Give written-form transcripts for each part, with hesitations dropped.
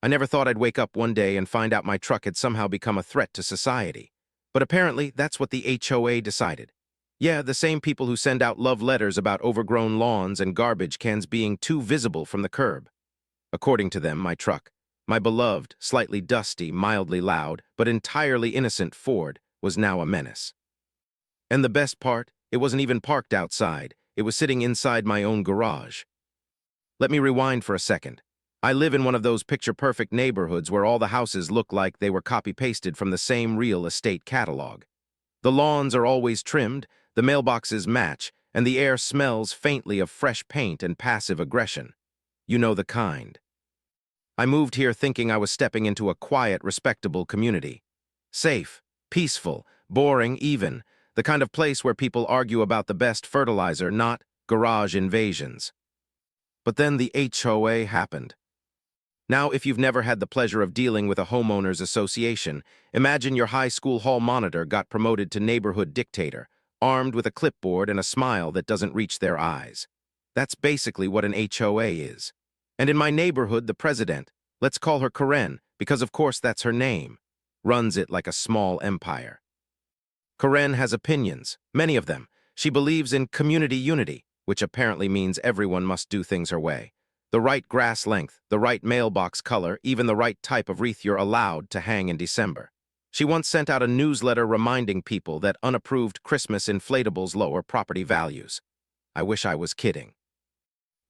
I never thought I'd wake up one day and find out my truck had somehow become a threat to society. But apparently, that's what the HOA decided. Yeah, the same people who send out love letters about overgrown lawns and garbage cans being too visible from the curb. According to them, my truck, my beloved, slightly dusty, mildly loud, but entirely innocent Ford, was now a menace. And the best part, it wasn't even parked outside. It was sitting inside my own garage. Let me rewind for a second. I live in one of those picture-perfect neighborhoods where all the houses look like they were copy-pasted from the same real estate catalog. The lawns are always trimmed, the mailboxes match, and the air smells faintly of fresh paint and passive aggression. You know the kind. I moved here thinking I was stepping into a quiet, respectable community. Safe, peaceful, boring even, the kind of place where people argue about the best fertilizer, not garage invasions. But then the HOA happened. Now, if you've never had the pleasure of dealing with a homeowners association, imagine your high school hall monitor got promoted to neighborhood dictator, armed with a clipboard and a smile that doesn't reach their eyes. That's basically what an HOA is. And in my neighborhood, the president, let's call her Karen, because of course that's her name, runs it like a small empire. Karen has opinions, many of them. She believes in community unity, which apparently means everyone must do things her way. The right grass length, the right mailbox color, even the right type of wreath you're allowed to hang in December. She once sent out a newsletter reminding people that unapproved Christmas inflatables lower property values. I wish I was kidding.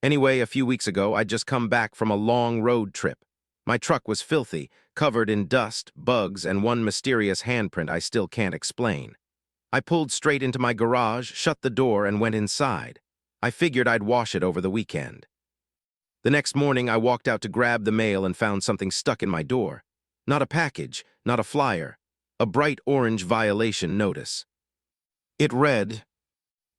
Anyway, a few weeks ago, I'd just come back from a long road trip. My truck was filthy, covered in dust, bugs, and one mysterious handprint I still can't explain. I pulled straight into my garage, shut the door, and went inside. I figured I'd wash it over the weekend. The next morning, I walked out to grab the mail and found something stuck in my door. Not a package, not a flyer, a bright orange violation notice. It read,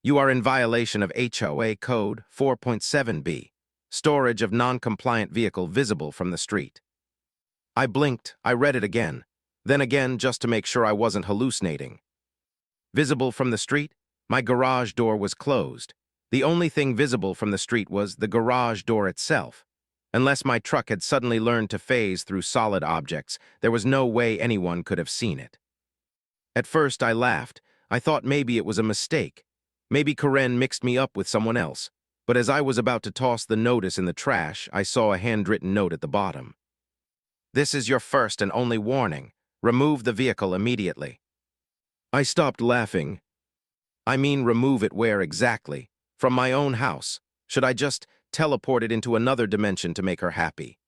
"You are in violation of HOA Code 4.7b, storage of non-compliant vehicle visible from the street." I blinked, I read it again, then again just to make sure I wasn't hallucinating. Visible from the street? My garage door was closed. The only thing visible from the street was the garage door itself. Unless my truck had suddenly learned to phase through solid objects, there was no way anyone could have seen it. At first, I laughed. I thought maybe it was a mistake. Maybe Karen mixed me up with someone else. But as I was about to toss the notice in the trash, I saw a handwritten note at the bottom. "This is your first and only warning. Remove the vehicle immediately." I stopped laughing. I mean, remove it where exactly? From my own house? Should I just teleport it into another dimension to make her happy?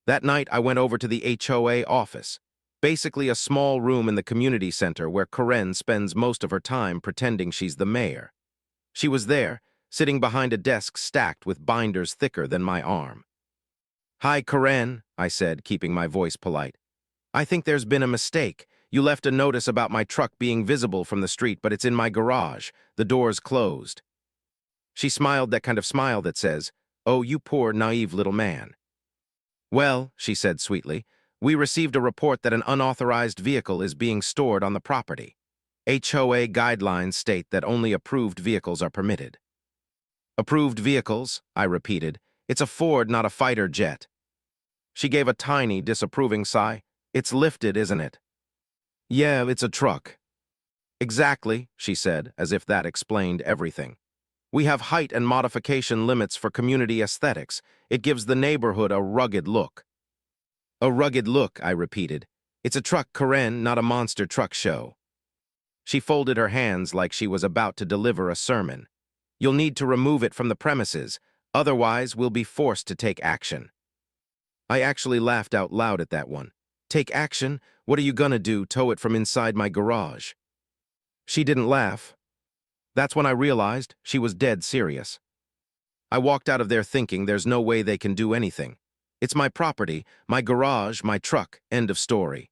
That night, I went over to the HOA office, basically a small room in the community center where Karen spends most of her time pretending she's the mayor. She was there, sitting behind a desk stacked with binders thicker than my arm. "Hi, Karen," I said, keeping my voice polite. "I think there's been a mistake. You left a notice about my truck being visible from the street, but it's in my garage. The door's closed." She smiled that kind of smile that says, "Oh, you poor, naive little man." "Well," she said sweetly, "we received a report that an unauthorized vehicle is being stored on the property. HOA guidelines state that only approved vehicles are permitted." "Approved vehicles?" I repeated. "It's a Ford, not a fighter jet." She gave a tiny, disapproving sigh. "It's lifted, isn't it?" "Yeah, it's a truck." "Exactly," she said, as if that explained everything. "We have height and modification limits for community aesthetics. It gives the neighborhood a rugged look." "A rugged look," I repeated. "It's a truck, Karen, not a monster truck show." She folded her hands like she was about to deliver a sermon. "You'll need to remove it from the premises. Otherwise, we'll be forced to take action." I actually laughed out loud at that one. "Take action? What are you gonna do, tow it from inside my garage?" She didn't laugh. That's when I realized she was dead serious. I walked out of there thinking there's no way they can do anything. It's my property, my garage, my truck, end of story.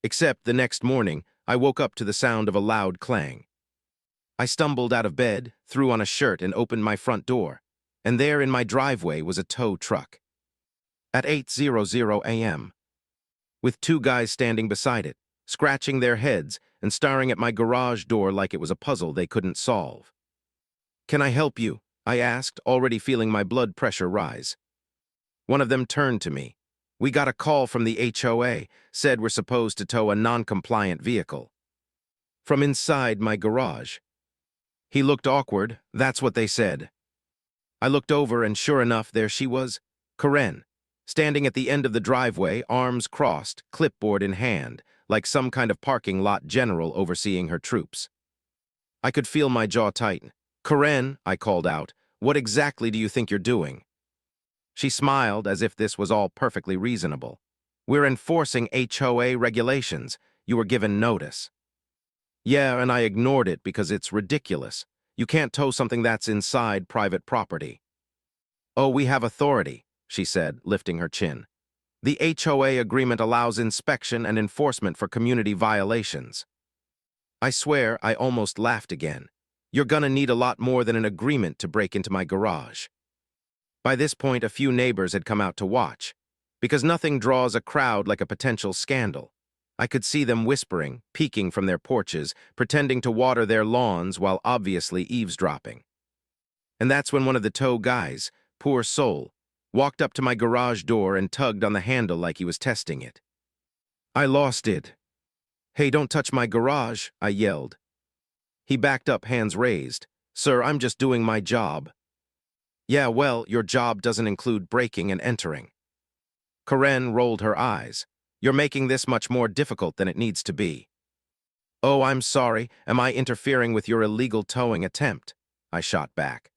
Except the next morning, I woke up to the sound of a loud clang. I stumbled out of bed, threw on a shirt, and opened my front door. And there in my driveway was a tow truck. At 8:00 a.m. With two guys standing beside it, scratching their heads and staring at my garage door like it was a puzzle they couldn't solve. "Can I help you?" I asked, already feeling my blood pressure rise. One of them turned to me. We got a call from the HOA, said we're supposed to tow a non-compliant vehicle. From inside my garage. He looked awkward, that's what they said. I looked over and sure enough, there she was, Karen, standing at the end of the driveway, arms crossed, clipboard in hand, like some kind of parking lot general overseeing her troops. I could feel my jaw tighten. Karen, I called out, what exactly do you think you're doing? She smiled as if this was all perfectly reasonable. We're enforcing HOA regulations. You were given notice. Yeah, and I ignored it because it's ridiculous. You can't tow something that's inside private property. Oh, we have authority, she said, lifting her chin. The HOA agreement allows inspection and enforcement for community violations. I swear I almost laughed again. You're gonna need a lot more than an agreement to break into my garage. By this point, a few neighbors had come out to watch, because nothing draws a crowd like a potential scandal. I could see them whispering, peeking from their porches, pretending to water their lawns while obviously eavesdropping. And that's when one of the tow guys, poor soul, walked up to my garage door and tugged on the handle like he was testing it. I lost it. Hey, don't touch my garage, I yelled. He backed up, hands raised. Sir, I'm just doing my job. Yeah, well, your job doesn't include breaking and entering. Karen rolled her eyes. You're making this much more difficult than it needs to be. Oh, I'm sorry. Am I interfering with your illegal towing attempt? I shot back.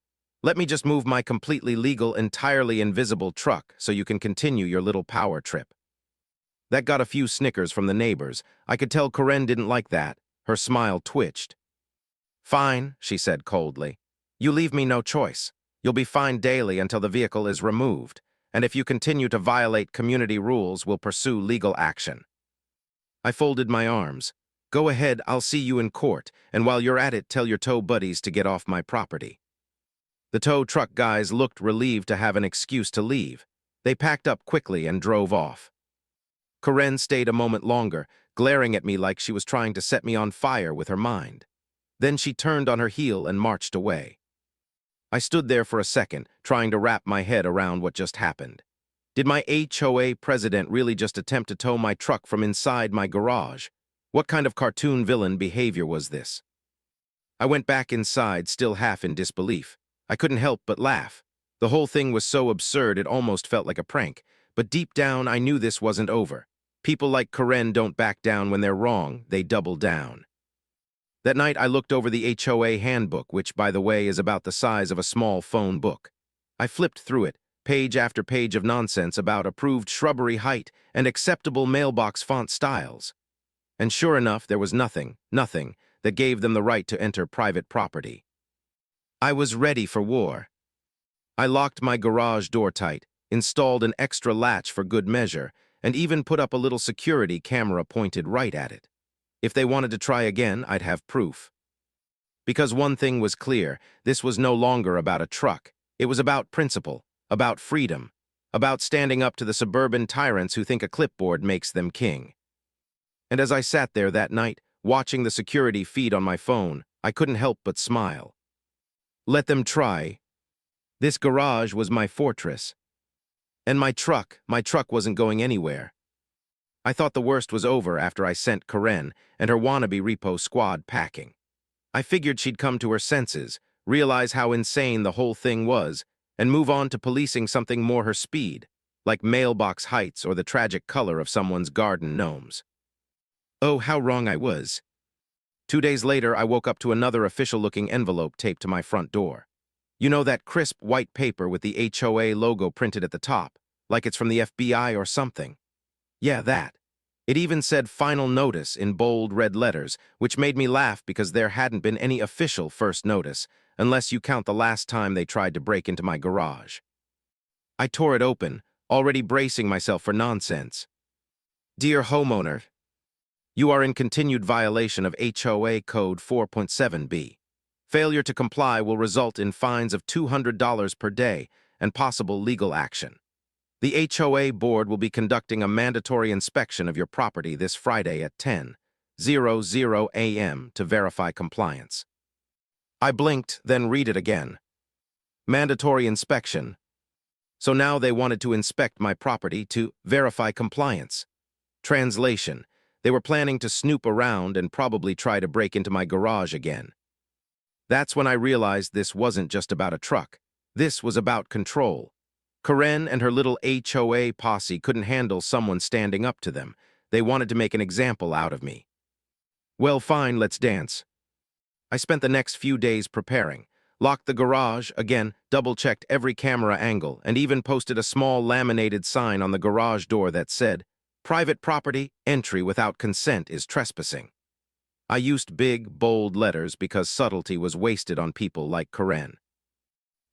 Let me just move my completely legal, entirely invisible truck so you can continue your little power trip. That got a few snickers from the neighbors. I could tell Karen didn't like that. Her smile twitched. Fine, she said coldly. You leave me no choice. You'll be fined daily until the vehicle is removed, and if you continue to violate community rules, we'll pursue legal action. I folded my arms. Go ahead, I'll see you in court, and while you're at it, tell your tow buddies to get off my property. The tow truck guys looked relieved to have an excuse to leave. They packed up quickly and drove off. Karen stayed a moment longer, glaring at me like she was trying to set me on fire with her mind. Then she turned on her heel and marched away. I stood there for a second, trying to wrap my head around what just happened. Did my HOA president really just attempt to tow my truck from inside my garage? What kind of cartoon villain behavior was this? I went back inside, still half in disbelief. I couldn't help but laugh. The whole thing was so absurd it almost felt like a prank. But deep down, I knew this wasn't over. People like Karen don't back down when they're wrong, they double down. That night, I looked over the HOA handbook, which, by the way, is about the size of a small phone book. I flipped through it, page after page of nonsense about approved shrubbery height and acceptable mailbox font styles. And sure enough, there was nothing that gave them the right to enter private property. I was ready for war. I locked my garage door tight, installed an extra latch for good measure, and even put up a little security camera pointed right at it. If they wanted to try again, I'd have proof. Because one thing was clear, this was no longer about a truck. It was about principle, about freedom, about standing up to the suburban tyrants who think a clipboard makes them king. And as I sat there that night, watching the security feed on my phone, I couldn't help but smile. Let them try. This garage was my fortress. And my truck wasn't going anywhere. I thought the worst was over after I sent Karen and her wannabe repo squad packing. I figured she'd come to her senses, realize how insane the whole thing was, and move on to policing something more her speed, like mailbox heights or the tragic color of someone's garden gnomes. Oh, how wrong I was. 2 days later, I woke up to another official-looking envelope taped to my front door. You know, that crisp white paper with the HOA logo printed at the top, like it's from the FBI or something. Yeah, that. It even said final notice in bold red letters, which made me laugh because there hadn't been any official first notice, unless you count the last time they tried to break into my garage. I tore it open, already bracing myself for nonsense. Dear homeowner, you are in continued violation of HOA Code 4.7b. Failure to comply will result in fines of $200 per day and possible legal action. The HOA board will be conducting a mandatory inspection of your property this Friday at 10:00 a.m. to verify compliance. I blinked, then read it again. Mandatory inspection. So now they wanted to inspect my property to verify compliance. Translation: they were planning to snoop around and probably try to break into my garage again. That's when I realized this wasn't just about a truck. This was about control. Karen and her little HOA posse couldn't handle someone standing up to them. They wanted to make an example out of me. Well, fine, let's dance. I spent the next few days preparing. Locked the garage, again, double-checked every camera angle, and even posted a small laminated sign on the garage door that said, "Private property, entry without consent is trespassing." I used big, bold letters because subtlety was wasted on people like Karen.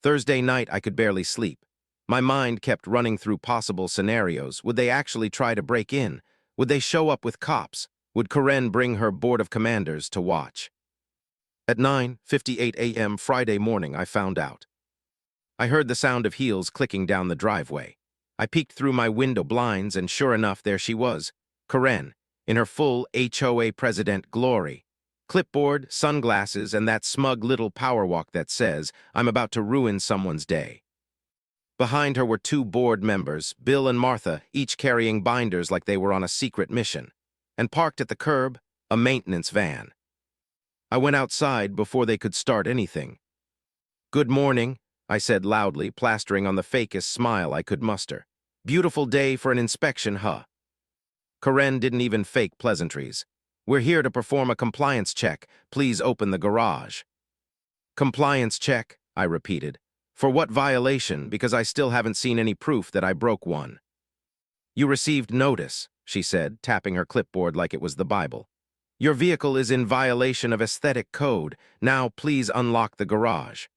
Thursday night, I could barely sleep. My mind kept running through possible scenarios. Would they actually try to break in? Would they show up with cops? Would Karen bring her board of commanders to watch? At 9:58 a.m. Friday morning, I found out. I heard the sound of heels clicking down the driveway. I peeked through my window blinds, and sure enough, there she was, Karen, in her full HOA president glory. Clipboard, sunglasses, and that smug little power walk that says, "I'm about to ruin someone's day." Behind her were two board members, Bill and Martha, each carrying binders like they were on a secret mission. And parked at the curb, a maintenance van. I went outside before they could start anything. "Good morning," I said loudly, plastering on the fakest smile I could muster. "Beautiful day for an inspection, huh?" Karen didn't even fake pleasantries. "We're here to perform a compliance check. Please open the garage." "Compliance check," I repeated. "For what violation? Because I still haven't seen any proof that I broke one." "You received notice," she said, tapping her clipboard like it was the Bible. "Your vehicle is in violation of aesthetic code. Now please unlock the garage."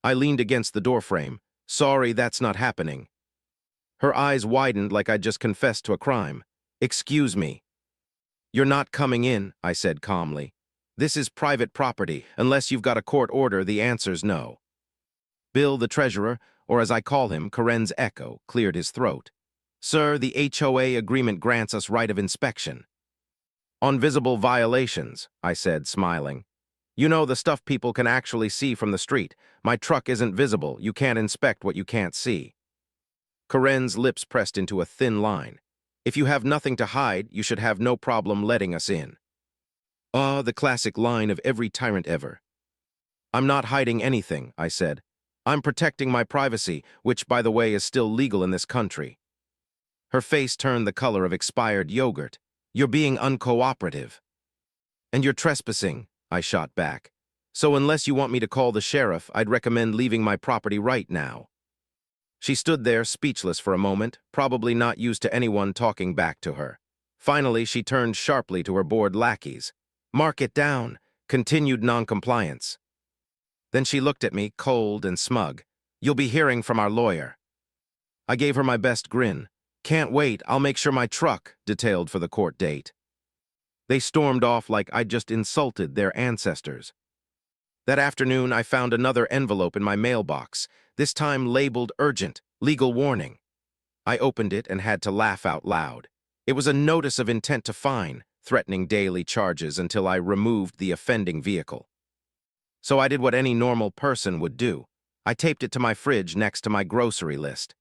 I leaned against the doorframe. "Sorry, that's not happening." Her eyes widened like I'd just confessed to a crime. "Excuse me." "You're not coming in," I said calmly. "This is private property. Unless you've got a court order, the answer's no." Bill, the treasurer, or as I call him, Karen's echo, cleared his throat. "Sir, the HOA agreement grants us right of inspection." "On visible violations," I said, smiling. "You know, the stuff people can actually see from the street. My truck isn't visible. You can't inspect what you can't see." Karen's lips pressed into a thin line. "If you have nothing to hide, you should have no problem letting us in." Ah, the classic line of every tyrant ever. "I'm not hiding anything," I said. "I'm protecting my privacy, which, by the way, is still legal in this country." Her face turned the color of expired yogurt. "You're being uncooperative." "And you're trespassing," I shot back. "So unless you want me to call the sheriff, I'd recommend leaving my property right now." She stood there, speechless for a moment, probably not used to anyone talking back to her. Finally, she turned sharply to her bored lackeys. "Mark it down. Continued noncompliance." Then she looked at me, cold and smug. "You'll be hearing from our lawyer." I gave her my best grin. "Can't wait, I'll make sure my truck detailed for the court date." They stormed off like I'd just insulted their ancestors. That afternoon, I found another envelope in my mailbox, this time labeled urgent, legal warning. I opened it and had to laugh out loud. It was a notice of intent to fine, threatening daily charges until I removed the offending vehicle. So I did what any normal person would do. I taped it to my fridge next to my grocery list.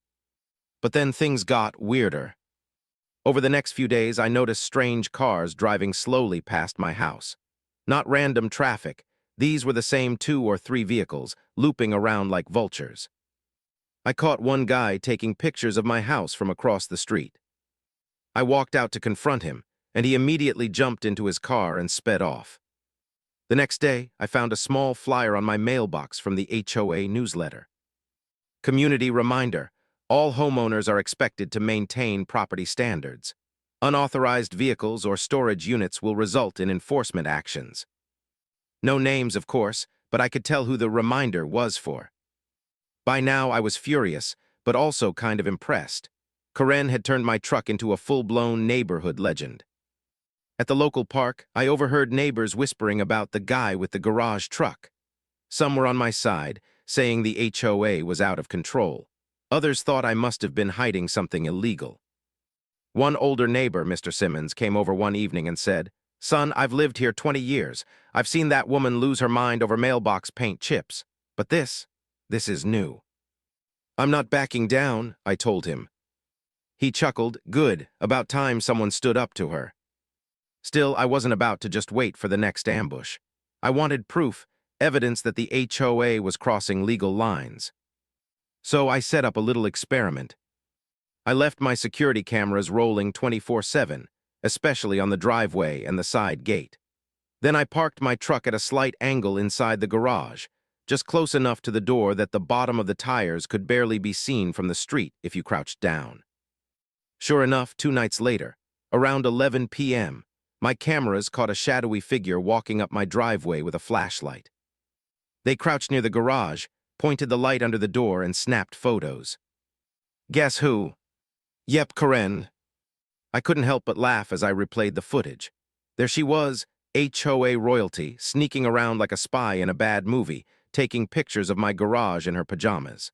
But then things got weirder. Over the next few days, I noticed strange cars driving slowly past my house. Not random traffic. These were the same 2 or 3 vehicles, looping around like vultures. I caught one guy taking pictures of my house from across the street. I walked out to confront him, and he immediately jumped into his car and sped off. The next day, I found a small flyer on my mailbox from the HOA newsletter. Community reminder: all homeowners are expected to maintain property standards. Unauthorized vehicles or storage units will result in enforcement actions. No names, of course, but I could tell who the reminder was for. By now, I was furious, but also kind of impressed. Karen had turned my truck into a full-blown neighborhood legend. At the local park, I overheard neighbors whispering about the guy with the garage truck. Some were on my side, saying the HOA was out of control. Others thought I must have been hiding something illegal. One older neighbor, Mr. Simmons, came over one evening and said, "Son, I've lived here 20 years. I've seen that woman lose her mind over mailbox paint chips. But this is new." I'm not backing down, I told him. He chuckled, good, about time someone stood up to her. Still, I wasn't about to just wait for the next ambush. I wanted proof, evidence that the HOA was crossing legal lines. So I set up a little experiment. I left my security cameras rolling 24/7, especially on the driveway and the side gate. Then I parked my truck at a slight angle inside the garage, just close enough to the door that the bottom of the tires could barely be seen from the street if you crouched down. Sure enough, 2 nights later, around 11 p.m., my cameras caught a shadowy figure walking up my driveway with a flashlight. They crouched near the garage, pointed the light under the door, and snapped photos. Guess who? Yep, Karen. I couldn't help but laugh as I replayed the footage. There she was, HOA royalty, sneaking around like a spy in a bad movie, taking pictures of my garage in her pajamas.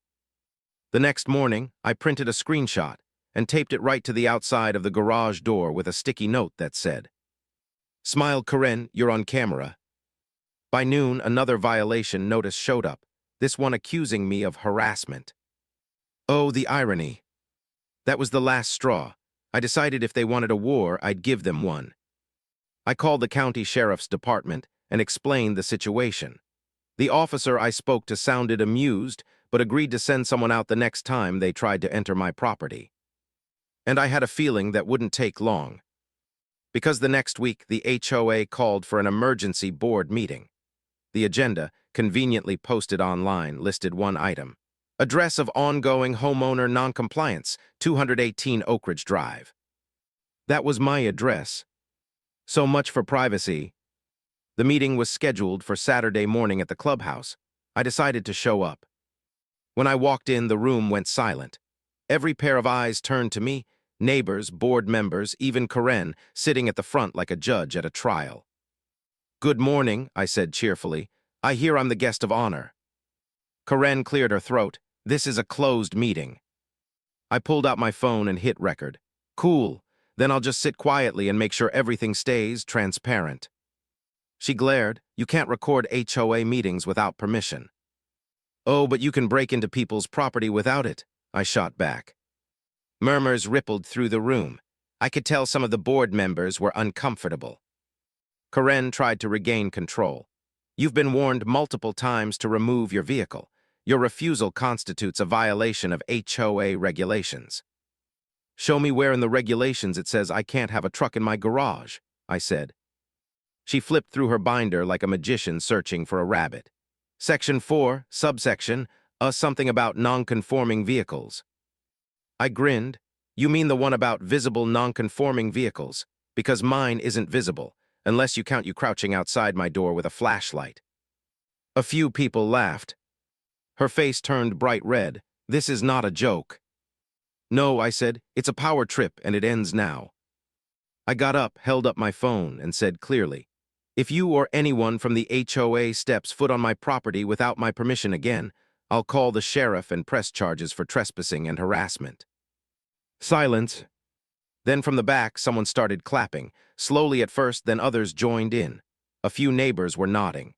The next morning, I printed a screenshot and taped it right to the outside of the garage door with a sticky note that said, "Smile, Karen, you're on camera." By noon, another violation notice showed up, this one accusing me of harassment. Oh, the irony. That was the last straw. I decided if they wanted a war, I'd give them one. I called the county sheriff's department and explained the situation. The officer I spoke to sounded amused, but agreed to send someone out the next time they tried to enter my property. And I had a feeling that wouldn't take long. Because the next week, the HOA called for an emergency board meeting. The agenda, conveniently posted online, listed one item: address of ongoing homeowner noncompliance, 218 Oak Ridge Drive. That was my address. So much for privacy. The meeting was scheduled for Saturday morning at the clubhouse. I decided to show up. When I walked in, the room went silent. Every pair of eyes turned to me, neighbors, board members, even Karen, sitting at the front like a judge at a trial. "Good morning," I said cheerfully. "I hear I'm the guest of honor." Karen cleared her throat. "This is a closed meeting." I pulled out my phone and hit record. "Cool. Then I'll just sit quietly and make sure everything stays transparent." She glared. "You can't record HOA meetings without permission." "Oh, but you can break into people's property without it," I shot back. Murmurs rippled through the room. I could tell some of the board members were uncomfortable. Karen tried to regain control. "You've been warned multiple times to remove your vehicle. Your refusal constitutes a violation of HOA regulations." "Show me where in the regulations it says I can't have a truck in my garage," I said. She flipped through her binder like a magician searching for a rabbit. Section 4, subsection, something about non-conforming vehicles. I grinned. "You mean the one about visible non-conforming vehicles? Because mine isn't visible, unless you count you crouching outside my door with a flashlight." A few people laughed. Her face turned bright red. "This is not a joke." "No," I said, "it's a power trip and it ends now." I got up, held up my phone, and said clearly, "If you or anyone from the HOA steps foot on my property without my permission again, I'll call the sheriff and press charges for trespassing and harassment." Silence. Then from the back, someone started clapping, slowly at first, then others joined in. A few neighbors were nodding.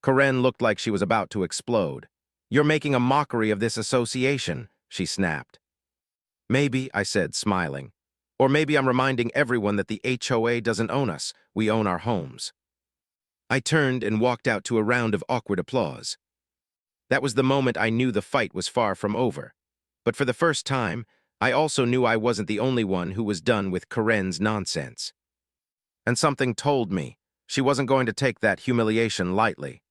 Karen looked like she was about to explode. "You're making a mockery of this association," she snapped. "Maybe," I said, smiling. "Or maybe I'm reminding everyone that the HOA doesn't own us, we own our homes." I turned and walked out to a round of awkward applause. That was the moment I knew the fight was far from over. But for the first time, I also knew I wasn't the only one who was done with Karen's nonsense. And something told me she wasn't going to take that humiliation lightly.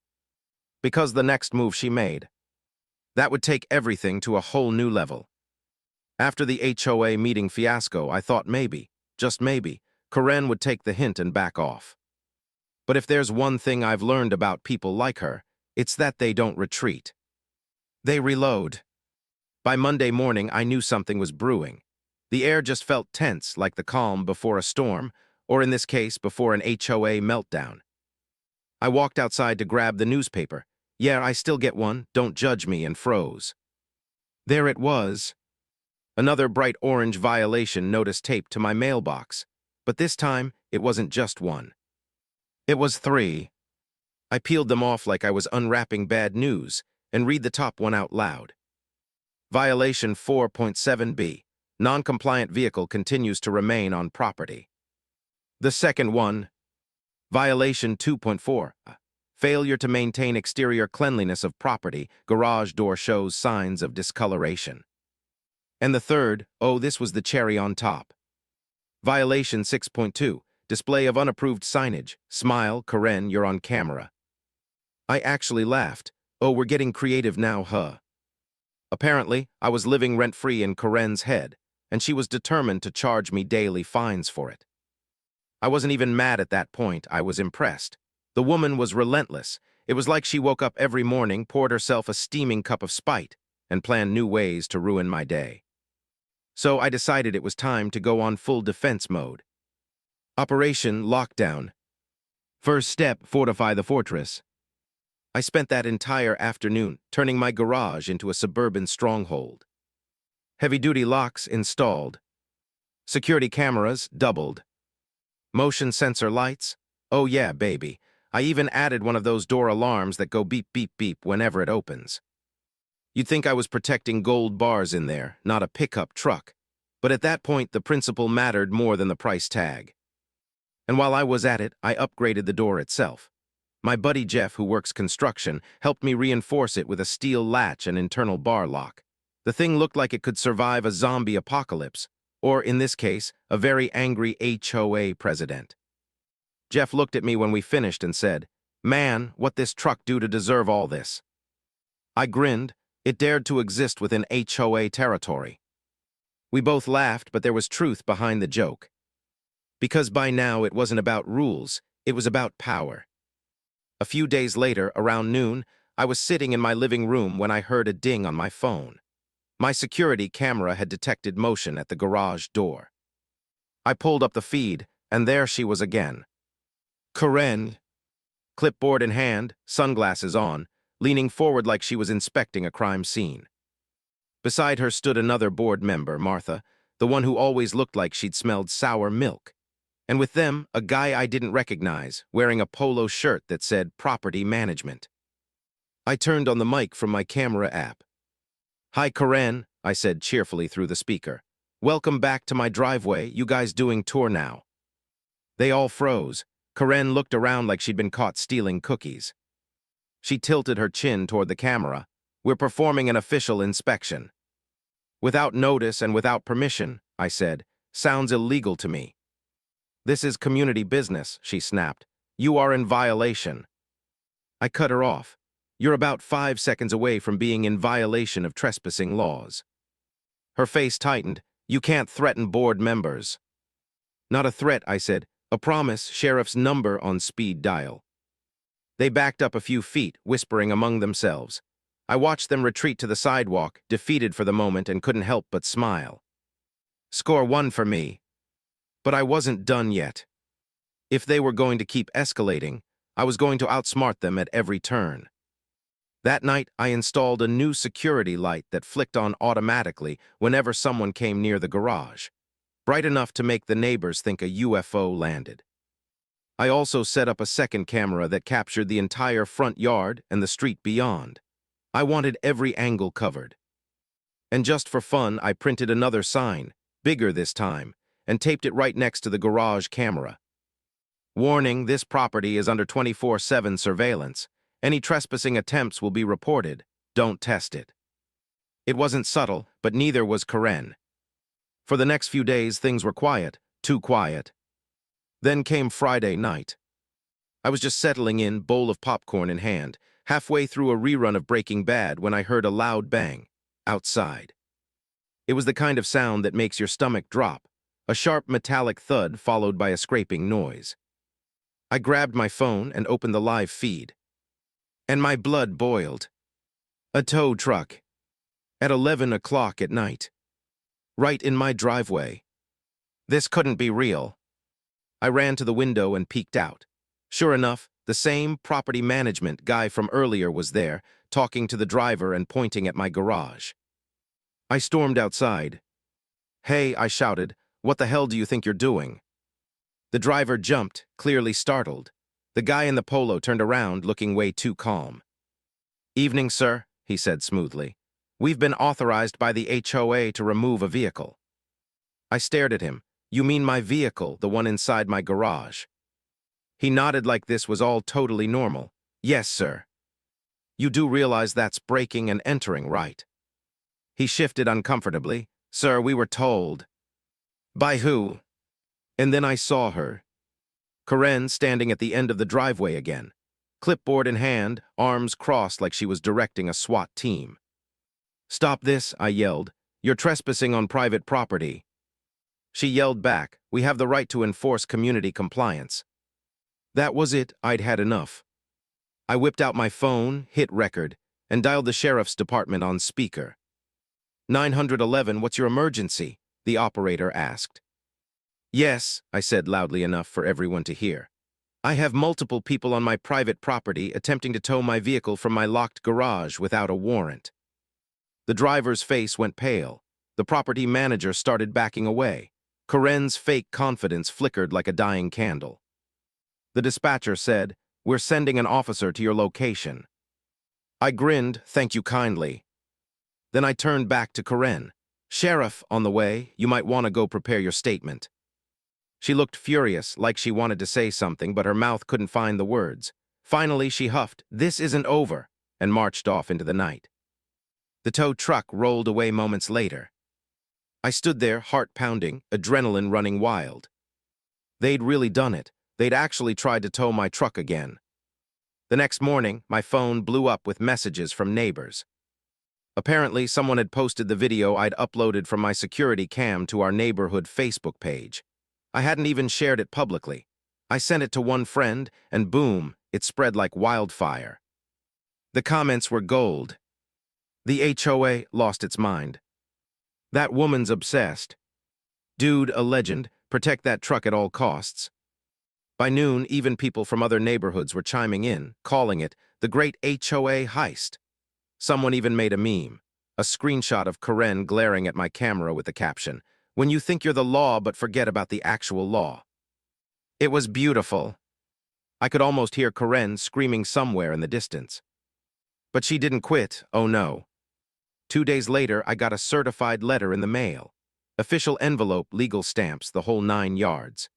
Because the next move she made, that would take everything to a whole new level. After the HOA meeting fiasco, I thought maybe, just maybe, Karen would take the hint and back off. But if there's one thing I've learned about people like her, it's that they don't retreat. They reload. By Monday morning, I knew something was brewing. The air just felt tense, like the calm before a storm, or in this case, before an HOA meltdown. I walked outside to grab the newspaper. Yeah, I still get one, don't judge me, and froze. There it was. Another bright orange violation notice taped to my mailbox. But this time, it wasn't just one. It was 3. I peeled them off like I was unwrapping bad news, and read the top one out loud. Violation 4.7b. Non-compliant vehicle continues to remain on property. The second one, Violation 2.4. Failure to maintain exterior cleanliness of property. Garage door shows signs of discoloration. And the third, oh, this was the cherry on top. Violation 6.2. Display of unapproved signage. Smile, Karen, you're on camera. I actually laughed. Oh, we're getting creative now, huh? Apparently, I was living rent-free in Karen's head, and she was determined to charge me daily fines for it. I wasn't even mad at that point, I was impressed. The woman was relentless. It was like she woke up every morning, poured herself a steaming cup of spite, and planned new ways to ruin my day. So I decided it was time to go on full defense mode. Operation Lockdown. First step, fortify the fortress. I spent that entire afternoon turning my garage into a suburban stronghold. Heavy-duty locks installed. Security cameras doubled. Motion sensor lights? Oh yeah, baby. I even added one of those door alarms that go beep, beep, beep whenever it opens. You'd think I was protecting gold bars in there, not a pickup truck. But at that point, the principle mattered more than the price tag. And while I was at it, I upgraded the door itself. My buddy Jeff, who works construction, helped me reinforce it with a steel latch and internal bar lock. The thing looked like it could survive a zombie apocalypse, or, in this case, a very angry HOA president. Jeff looked at me when we finished and said, "Man, what this truck do to deserve all this?" I grinned. It dared to exist within HOA territory. We both laughed, but there was truth behind the joke. Because by now it wasn't about rules, it was about power. A few days later, around noon, I was sitting in my living room when I heard a ding on my phone. My security camera had detected motion at the garage door. I pulled up the feed, and there she was again. Karen, clipboard in hand, sunglasses on, leaning forward like she was inspecting a crime scene. Beside her stood another board member, Martha, the one who always looked like she'd smelled sour milk. And with them, a guy I didn't recognize, wearing a polo shirt that said Property Management. I turned on the mic from my camera app. "Hi, Karen," I said cheerfully through the speaker. "Welcome back to my driveway. You guys doing tour now?" They all froze. Karen looked around like she'd been caught stealing cookies. She tilted her chin toward the camera. "We're performing an official inspection." "Without notice and without permission," I said. "Sounds illegal to me." "This is community business," she snapped. "You are in violation." I cut her off. "You're about 5 seconds away from being in violation of trespassing laws." Her face tightened. "You can't threaten board members." "Not a threat," I said. "A promise, sheriff's number on speed dial." They backed up a few feet, whispering among themselves. I watched them retreat to the sidewalk, defeated for the moment, and couldn't help but smile. Score one for me. But I wasn't done yet. If they were going to keep escalating, I was going to outsmart them at every turn. That night, I installed a new security light that flicked on automatically whenever someone came near the garage, bright enough to make the neighbors think a UFO landed. I also set up a second camera that captured the entire front yard and the street beyond. I wanted every angle covered. And just for fun, I printed another sign, bigger this time, and taped it right next to the garage camera. "Warning, this property is under 24/7 surveillance. Any trespassing attempts will be reported. Don't test it." It wasn't subtle, but neither was Karen. For the next few days, things were quiet, too quiet. Then came Friday night. I was just settling in, bowl of popcorn in hand, halfway through a rerun of Breaking Bad when I heard a loud bang, outside. It was the kind of sound that makes your stomach drop, a sharp metallic thud followed by a scraping noise. I grabbed my phone and opened the live feed. And my blood boiled. A tow truck. At 11 o'clock at night. Right in my driveway. This couldn't be real. I ran to the window and peeked out. Sure enough, the same property management guy from earlier was there, talking to the driver and pointing at my garage. I stormed outside. "Hey," I shouted, "what the hell do you think you're doing?" The driver jumped, clearly startled. The guy in the polo turned around, looking way too calm. "Evening, sir," he said smoothly. We've been authorized by the HOA to remove a vehicle. I stared at him. You mean my vehicle, the one inside my garage? He nodded like this was all totally normal. Yes, sir. You do realize that's breaking and entering, right? He shifted uncomfortably. Sir, we were told. By who? And then I saw her. Karen standing at the end of the driveway again. Clipboard in hand, arms crossed like she was directing a SWAT team. Stop this, I yelled. You're trespassing on private property. She yelled back, we have the right to enforce community compliance. That was it, I'd had enough. I whipped out my phone, hit record, and dialed the sheriff's department on speaker. 911, what's your emergency? The operator asked. Yes, I said loudly enough for everyone to hear. I have multiple people on my private property attempting to tow my vehicle from my locked garage without a warrant. The driver's face went pale. The property manager started backing away. Karen's fake confidence flickered like a dying candle. The dispatcher said, we're sending an officer to your location. I grinned, thank you kindly. Then I turned back to Karen. Sheriff, on the way, you might want to go prepare your statement. She looked furious, like she wanted to say something, but her mouth couldn't find the words. Finally, she huffed, this isn't over, and marched off into the night. The tow truck rolled away moments later. I stood there, heart pounding, adrenaline running wild. They'd really done it. They'd actually tried to tow my truck again. The next morning, my phone blew up with messages from neighbors. Apparently, someone had posted the video I'd uploaded from my security cam to our neighborhood Facebook page. I hadn't even shared it publicly. I sent it to one friend, and boom, it spread like wildfire. The comments were gold. The HOA lost its mind. That woman's obsessed. Dude, a legend, protect that truck at all costs. By noon, even people from other neighborhoods were chiming in, calling it the Great HOA Heist. Someone even made a meme, a screenshot of Karen glaring at my camera with the caption, when you think you're the law but forget about the actual law. It was beautiful. I could almost hear Karen screaming somewhere in the distance. But she didn't quit, oh no. 2 days later, I got a certified letter in the mail. Official envelope, legal stamps, the whole 9 yards.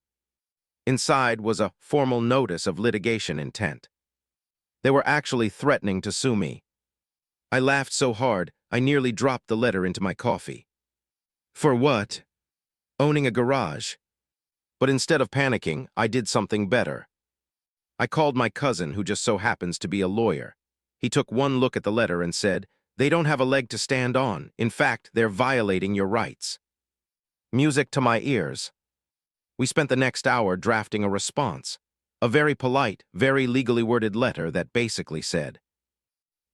Inside was a formal notice of litigation intent. They were actually threatening to sue me. I laughed so hard, I nearly dropped the letter into my coffee. For what? Owning a garage. But instead of panicking, I did something better. I called my cousin, who just so happens to be a lawyer. He took one look at the letter and said, they don't have a leg to stand on. In fact, they're violating your rights. Music to my ears. We spent the next hour drafting a response, a very polite, very legally worded letter that basically said,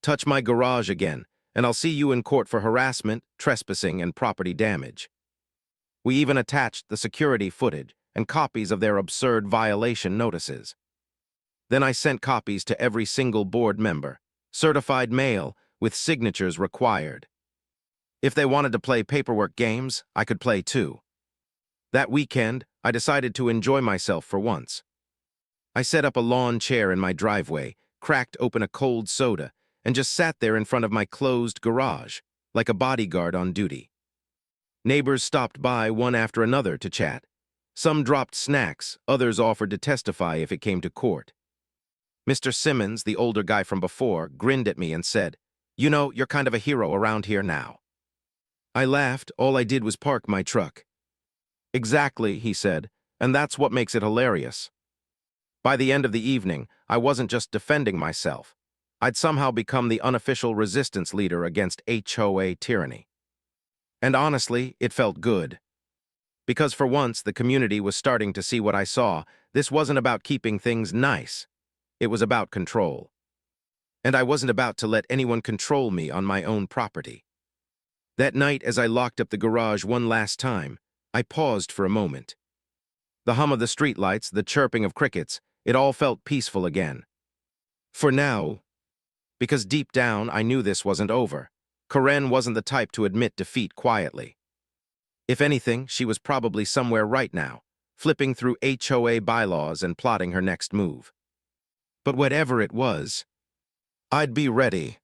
touch my garage again, and I'll see you in court for harassment, trespassing, and property damage. We even attached the security footage and copies of their absurd violation notices. Then I sent copies to every single board member, certified mail, with signatures required. If they wanted to play paperwork games, I could play too. That weekend, I decided to enjoy myself for once. I set up a lawn chair in my driveway, cracked open a cold soda, and just sat there in front of my closed garage, like a bodyguard on duty. Neighbors stopped by one after another to chat. Some dropped snacks, others offered to testify if it came to court. Mr. Simmons, the older guy from before, grinned at me and said, you know, you're kind of a hero around here now. I laughed. All I did was park my truck. Exactly, he said, and that's what makes it hilarious. By the end of the evening, I wasn't just defending myself. I'd somehow become the unofficial resistance leader against HOA tyranny. And honestly, it felt good. Because for once, the community was starting to see what I saw. This wasn't about keeping things nice. It was about control. And I wasn't about to let anyone control me on my own property. That night, as I locked up the garage one last time, I paused for a moment. The hum of the streetlights, the chirping of crickets, it all felt peaceful again. For now, because deep down I knew this wasn't over. Karen wasn't the type to admit defeat quietly. If anything, she was probably somewhere right now, flipping through HOA bylaws and plotting her next move. But whatever it was, I'd be ready.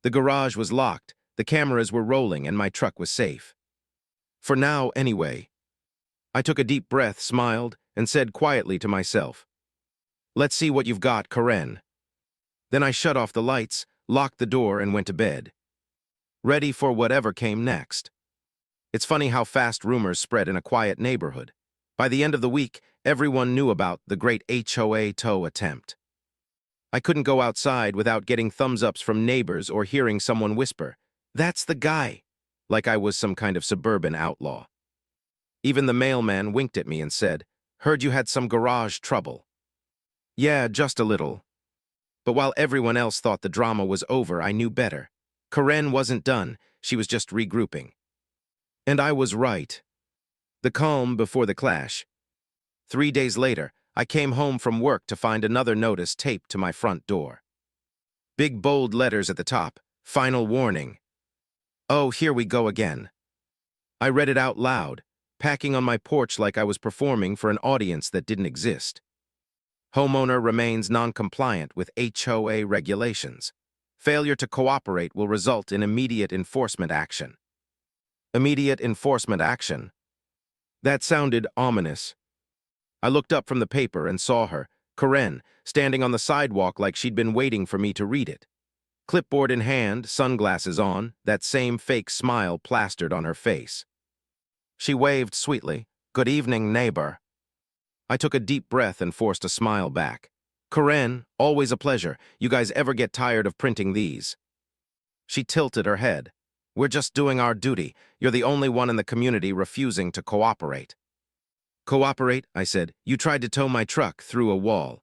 The garage was locked, The cameras were rolling and my truck was safe. For now, anyway. I took a deep breath, smiled, and said quietly to myself, "Let's see what you've got, Karen." Then I shut off the lights, locked the door, and went to bed, ready for whatever came next. It's funny how fast rumors spread in a quiet neighborhood. By the end of the week, everyone knew about the great HOA tow attempt. I couldn't go outside without getting thumbs-ups from neighbors or hearing someone whisper, "That's the guy," like I was some kind of suburban outlaw. Even the mailman winked at me and said, "Heard you had some garage trouble." Yeah, just a little. But while everyone else thought the drama was over, I knew better. Karen wasn't done, she was just regrouping. And I was right. The calm before the clash. 3 days later, I came home from work to find another notice taped to my front door. Big bold letters at the top, "Final warning." Oh, here we go again. I read it out loud, packing on my porch like I was performing for an audience that didn't exist. Homeowner remains non-compliant with HOA regulations. Failure to cooperate will result in immediate enforcement action. Immediate enforcement action? That sounded ominous. I looked up from the paper and saw her, Karen, standing on the sidewalk like she'd been waiting for me to read it. Clipboard in hand, sunglasses on, that same fake smile plastered on her face. She waved sweetly, "Good evening, neighbor." I took a deep breath and forced a smile back. "Karen, always a pleasure. You guys ever get tired of printing these?" She tilted her head. "We're just doing our duty. You're the only one in the community refusing to cooperate." "Cooperate?" I said. "You tried to tow my truck through a wall."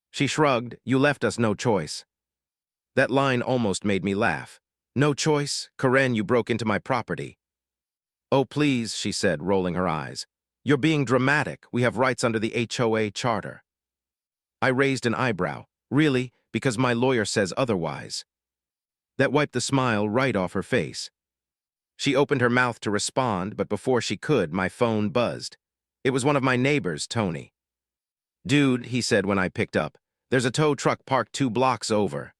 She shrugged. "You left us no choice." That line almost made me laugh. "No choice? Karen, you broke into my property." "Oh, please," she said, rolling her eyes. "You're being dramatic. We have rights under the HOA charter." I raised an eyebrow. "Really? Because my lawyer says otherwise." That wiped the smile right off her face. She opened her mouth to respond, but before she could, my phone buzzed. It was one of my neighbors, Tony. "Dude," he said when I picked up, "there's a tow truck parked 2 blocks over."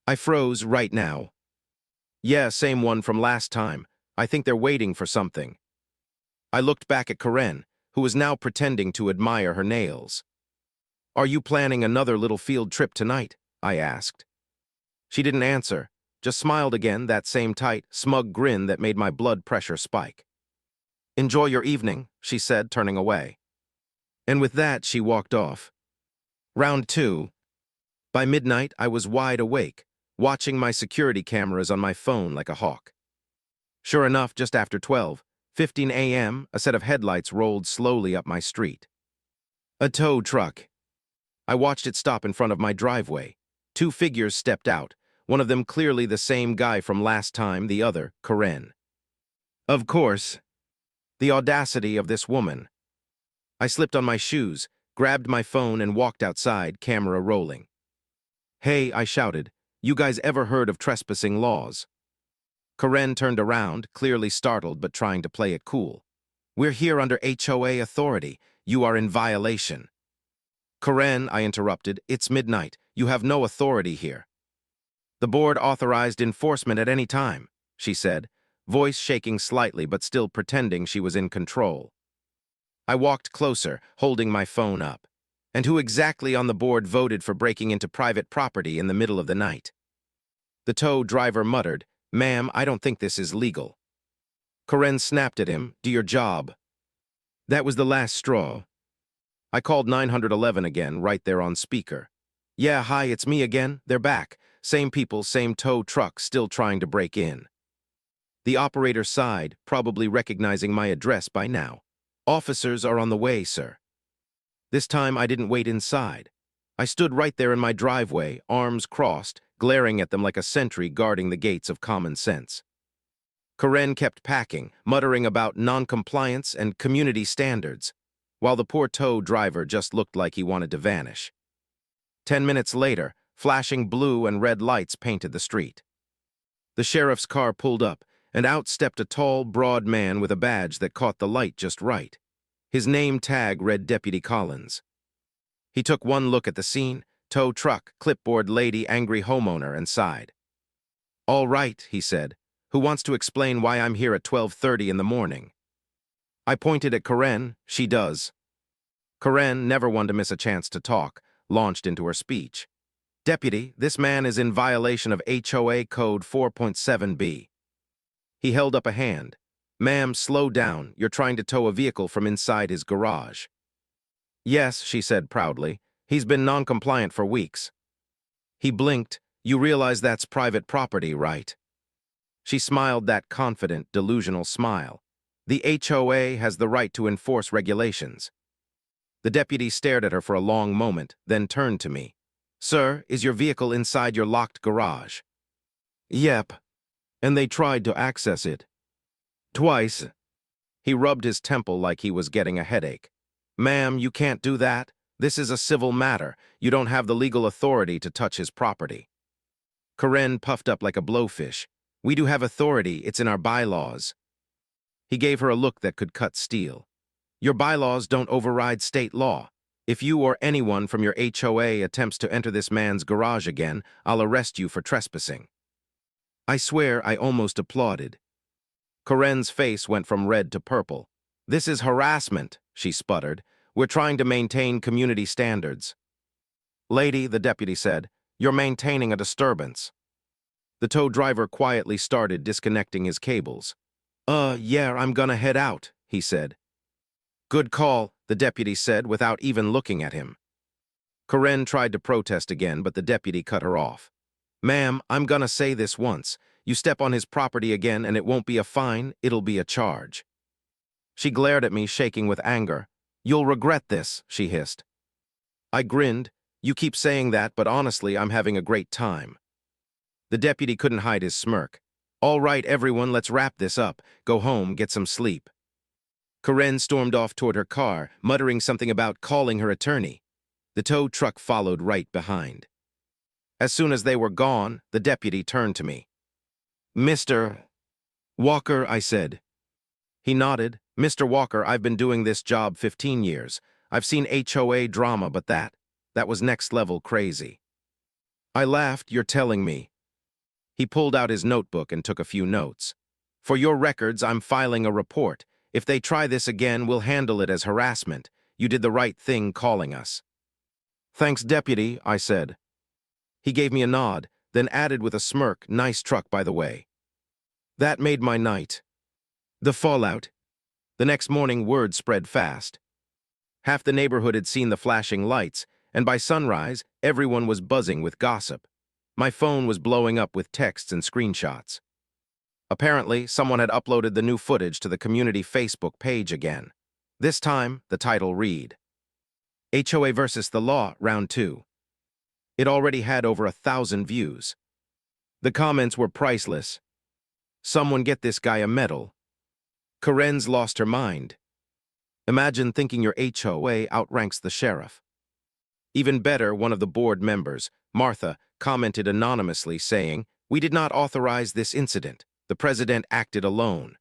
I froze right now. "Yeah, same one from last time. I think they're waiting for something." I looked back at Karen, who was now pretending to admire her nails. "Are you planning another little field trip tonight?" I asked. She didn't answer, just smiled again, that same tight, smug grin that made my blood pressure spike. "Enjoy your evening," she said, turning away. And with that, she walked off. Round 2. By midnight, I was wide awake, watching my security cameras on my phone like a hawk. Sure enough, just after 12:15 a.m., a set of headlights rolled slowly up my street. A tow truck. I watched it stop in front of my driveway. 2 figures stepped out, one of them clearly the same guy from last time, the other, Karen. Of course. The audacity of this woman. I slipped on my shoes, grabbed my phone, and walked outside, camera rolling. "Hey," I shouted, "you guys ever heard of trespassing laws?" Karen turned around, clearly startled but trying to play it cool. "We're here under HOA authority. You are in violation." "Karen," I interrupted, "it's midnight. You have no authority here." "The board authorized enforcement at any time," she said, voice shaking slightly but still pretending she was in control. I walked closer, holding my phone up. "And who exactly on the board voted for breaking into private property in the middle of the night?" The tow driver muttered, "Ma'am, I don't think this is legal." Karen snapped at him, "Do your job." That was the last straw. I called 911 again, right there on speaker. "Yeah, hi, it's me again. They're back. Same people, same tow truck, still trying to break in." The operator sighed, probably recognizing my address by now. "Officers are on the way, sir." This time I didn't wait inside. I stood right there in my driveway, arms crossed, glaring at them like a sentry guarding the gates of common sense. Karen kept packing, muttering about non-compliance and community standards, while the poor tow driver just looked like he wanted to vanish. 10 minutes later, flashing blue and red lights painted the street. The sheriff's car pulled up, and out stepped a tall, broad man with a badge that caught the light just right. His name tag read Deputy Collins. He took one look at the scene, tow truck, clipboard lady, angry homeowner, and sighed. All right, he said. Who wants to explain why I'm here at 12:30 in the morning? I pointed at Karen. She does. Karen, never one to miss a chance to talk, launched into her speech. Deputy, this man is in violation of HOA Code 4.7b. He held up a hand. Ma'am, slow down. You're trying to tow a vehicle from inside his garage. Yes, she said proudly. He's been non-compliant for weeks. He blinked. You realize that's private property, right? She smiled that confident, delusional smile. The HOA has the right to enforce regulations. The deputy stared at her for a long moment, then turned to me. Sir, is your vehicle inside your locked garage? Yep. And they tried to access it. Twice. He rubbed his temple like he was getting a headache. Ma'am, you can't do that. This is a civil matter. You don't have the legal authority to touch his property. Karen puffed up like a blowfish. We do have authority. It's in our bylaws. He gave her a look that could cut steel. Your bylaws don't override state law. If you or anyone from your HOA attempts to enter this man's garage again, I'll arrest you for trespassing. I swear I almost applauded. Karen's face went from red to purple. This is harassment, she sputtered. We're trying to maintain community standards. Lady, the deputy said, you're maintaining a disturbance. The tow driver quietly started disconnecting his cables. Yeah, I'm gonna head out, he said. Good call, the deputy said without even looking at him. Karen tried to protest again, but the deputy cut her off. Ma'am, I'm gonna say this once. You step on his property again and it won't be a fine, it'll be a charge. She glared at me, shaking with anger. You'll regret this, she hissed. I grinned. You keep saying that, but honestly, I'm having a great time. The deputy couldn't hide his smirk. All right, everyone, let's wrap this up. Go home, get some sleep. Karen stormed off toward her car, muttering something about calling her attorney. The tow truck followed right behind. As soon as they were gone, the deputy turned to me. Mr. Walker, I said. He nodded. Mr. Walker, I've been doing this job 15 years. I've seen HOA drama, but that was next level crazy. I laughed. You're telling me. He pulled out his notebook and took a few notes. For your records, I'm filing a report. If they try this again, we'll handle it as harassment. You did the right thing calling us. Thanks, deputy, I said. He gave me a nod, then added with a smirk, nice truck, by the way. That made my night. The fallout. The next morning, word spread fast. Half the neighborhood had seen the flashing lights, and by sunrise, everyone was buzzing with gossip. My phone was blowing up with texts and screenshots. Apparently, someone had uploaded the new footage to the community Facebook page again. This time, the title read, HOA versus the law, round 2. It already had over 1,000 views. The comments were priceless. Someone get this guy a medal. Karen's lost her mind. Imagine thinking your HOA outranks the sheriff. Even better, one of the board members, Martha, commented anonymously saying, We did not authorize this incident. The president acted alone.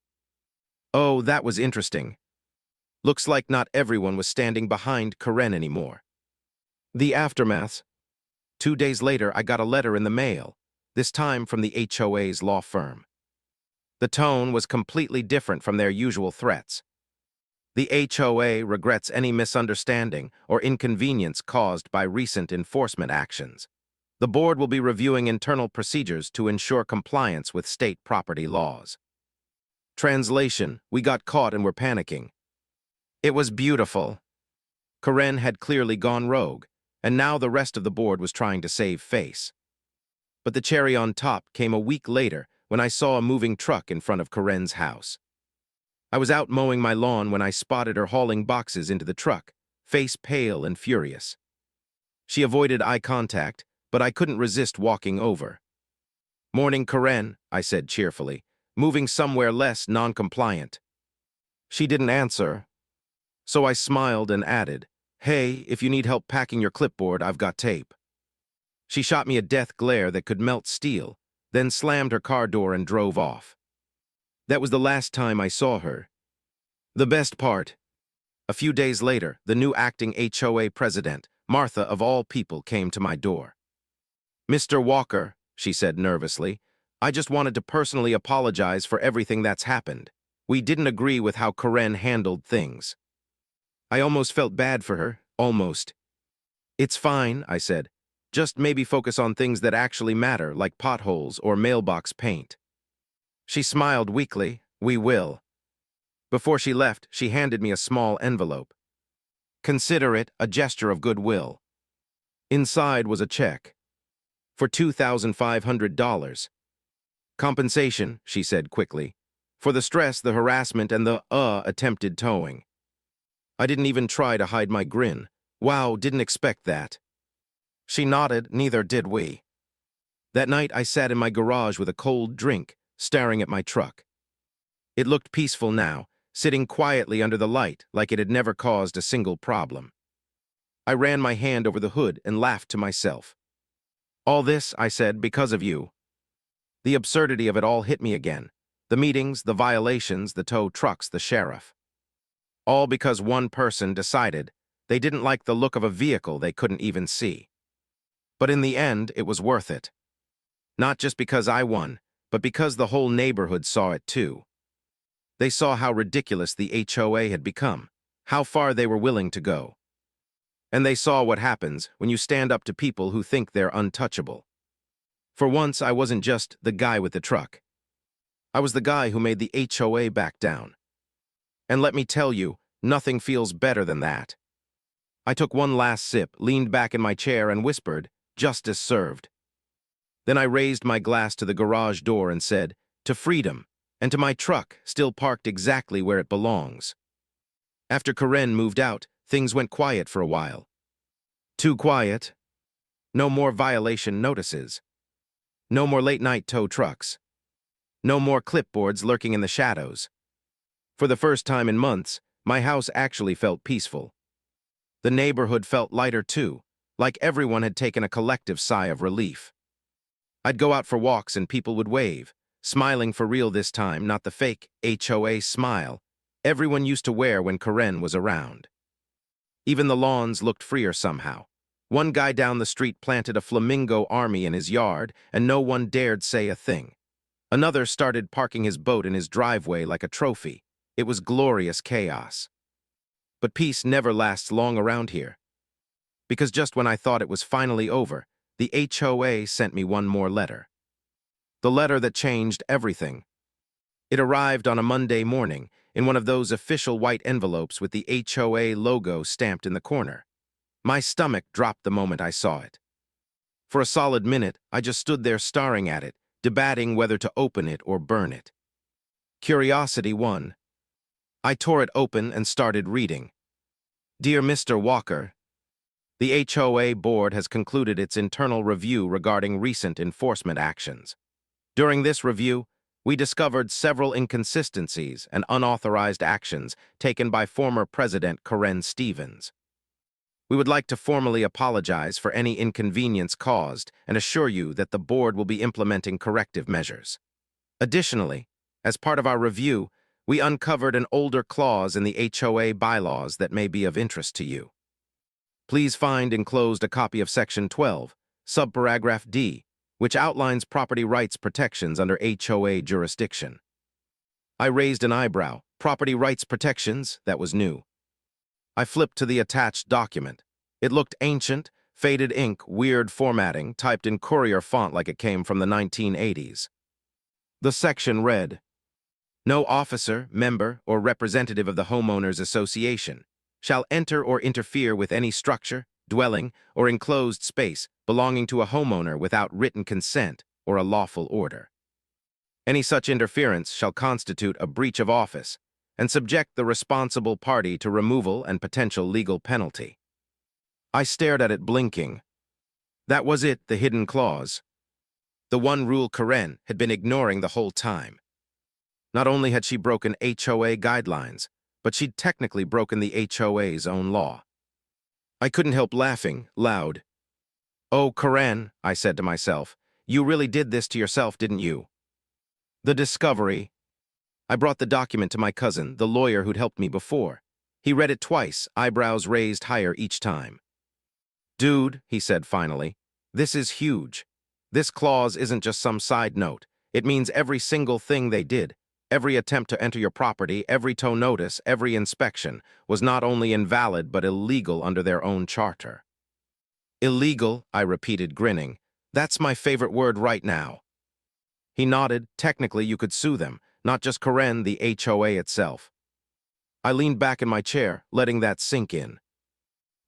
Oh, that was interesting. Looks like not everyone was standing behind Karen anymore. The aftermath. 2 days later, I got a letter in the mail, this time from the HOA's law firm. The tone was completely different from their usual threats. The HOA regrets any misunderstanding or inconvenience caused by recent enforcement actions. The board will be reviewing internal procedures to ensure compliance with state property laws. Translation, we got caught and were panicking. It was beautiful. Karen had clearly gone rogue, and now the rest of the board was trying to save face. But the cherry on top came a week later when I saw a moving truck in front of Karen's house. I was out mowing my lawn when I spotted her hauling boxes into the truck, face pale and furious. She avoided eye contact, but I couldn't resist walking over. Morning, Karen, I said cheerfully, moving somewhere less non-compliant. She didn't answer, so I smiled and added, Hey, if you need help packing your clipboard, I've got tape. She shot me a death glare that could melt steel, then slammed her car door and drove off. That was the last time I saw her. The best part. A few days later, the new acting HOA president, Martha of all people, came to my door. Mr. Walker, she said nervously, I just wanted to personally apologize for everything that's happened. We didn't agree with how Karen handled things. I almost felt bad for her, almost. It's fine, I said. Just maybe focus on things that actually matter, like potholes or mailbox paint. She smiled weakly. We will. Before she left, she handed me a small envelope. Consider it a gesture of goodwill. Inside was a check for $2,500. Compensation, she said quickly, for the stress, the harassment, and the attempted towing. I didn't even try to hide my grin. Wow, didn't expect that. She nodded, neither did we. That night, I sat in my garage with a cold drink, staring at my truck. It looked peaceful now, sitting quietly under the light like it had never caused a single problem. I ran my hand over the hood and laughed to myself. All this, I said, because of you. The absurdity of it all hit me again. The meetings, the violations, the tow trucks, the sheriff. All because one person decided they didn't like the look of a vehicle they couldn't even see. But in the end, it was worth it. Not just because I won, but because the whole neighborhood saw it too. They saw how ridiculous the HOA had become, how far they were willing to go. And they saw what happens when you stand up to people who think they're untouchable. For once, I wasn't just the guy with the truck. I was the guy who made the HOA back down. And let me tell you, nothing feels better than that. I took one last sip, leaned back in my chair, and whispered, "Justice served." Then I raised my glass to the garage door and said, "To freedom, and to my truck, still parked exactly where it belongs." After Karen moved out, things went quiet for a while. Too quiet. No more violation notices. No more late-night tow trucks. No more clipboards lurking in the shadows. For the first time in months, my house actually felt peaceful. The neighborhood felt lighter too, like everyone had taken a collective sigh of relief. I'd go out for walks and people would wave, smiling for real this time, not the fake HOA smile everyone used to wear when Karen was around. Even the lawns looked freer somehow. One guy down the street planted a flamingo army in his yard, and no one dared say a thing. Another started parking his boat in his driveway like a trophy. It was glorious chaos. But peace never lasts long around here. Because just when I thought it was finally over, the HOA sent me one more letter. The letter that changed everything. It arrived on a Monday morning in one of those official white envelopes with the HOA logo stamped in the corner. My stomach dropped the moment I saw it. For a solid minute, I just stood there staring at it, debating whether to open it or burn it. Curiosity won. I tore it open and started reading. Dear Mr. Walker, the HOA board has concluded its internal review regarding recent enforcement actions. During this review, we discovered several inconsistencies and unauthorized actions taken by former President Karen Stevens. We would like to formally apologize for any inconvenience caused and assure you that the board will be implementing corrective measures. Additionally, as part of our review, we uncovered an older clause in the HOA bylaws that may be of interest to you. Please find enclosed a copy of Section 12, subparagraph D, which outlines property rights protections under HOA jurisdiction. I raised an eyebrow. Property rights protections? That was new. I flipped to the attached document. It looked ancient, faded ink, weird formatting, typed in courier font like it came from the 1980s. The section read, "No officer, member, or representative of the Homeowners Association shall enter or interfere with any structure, dwelling, or enclosed space belonging to a homeowner without written consent or a lawful order. Any such interference shall constitute a breach of office and subject the responsible party to removal and potential legal penalty." I stared at it blinking. That was it, the hidden clause. The one rule Karen had been ignoring the whole time. Not only had she broken HOA guidelines, but she'd technically broken the HOA's own law. I couldn't help laughing, loud. "Oh, Karen," I said to myself, "you really did this to yourself, didn't you?" The discovery. I brought the document to my cousin, the lawyer who'd helped me before. He read it twice, eyebrows raised higher each time. "Dude," he said finally, "this is huge. This clause isn't just some side note. It means every single thing they did, every attempt to enter your property, every tow notice, every inspection, was not only invalid but illegal under their own charter. Illegal, I repeated, grinning. That's my favorite word right now. He nodded. Technically, you could sue them, not just Karen, the HOA itself. I leaned back in my chair, letting that sink in.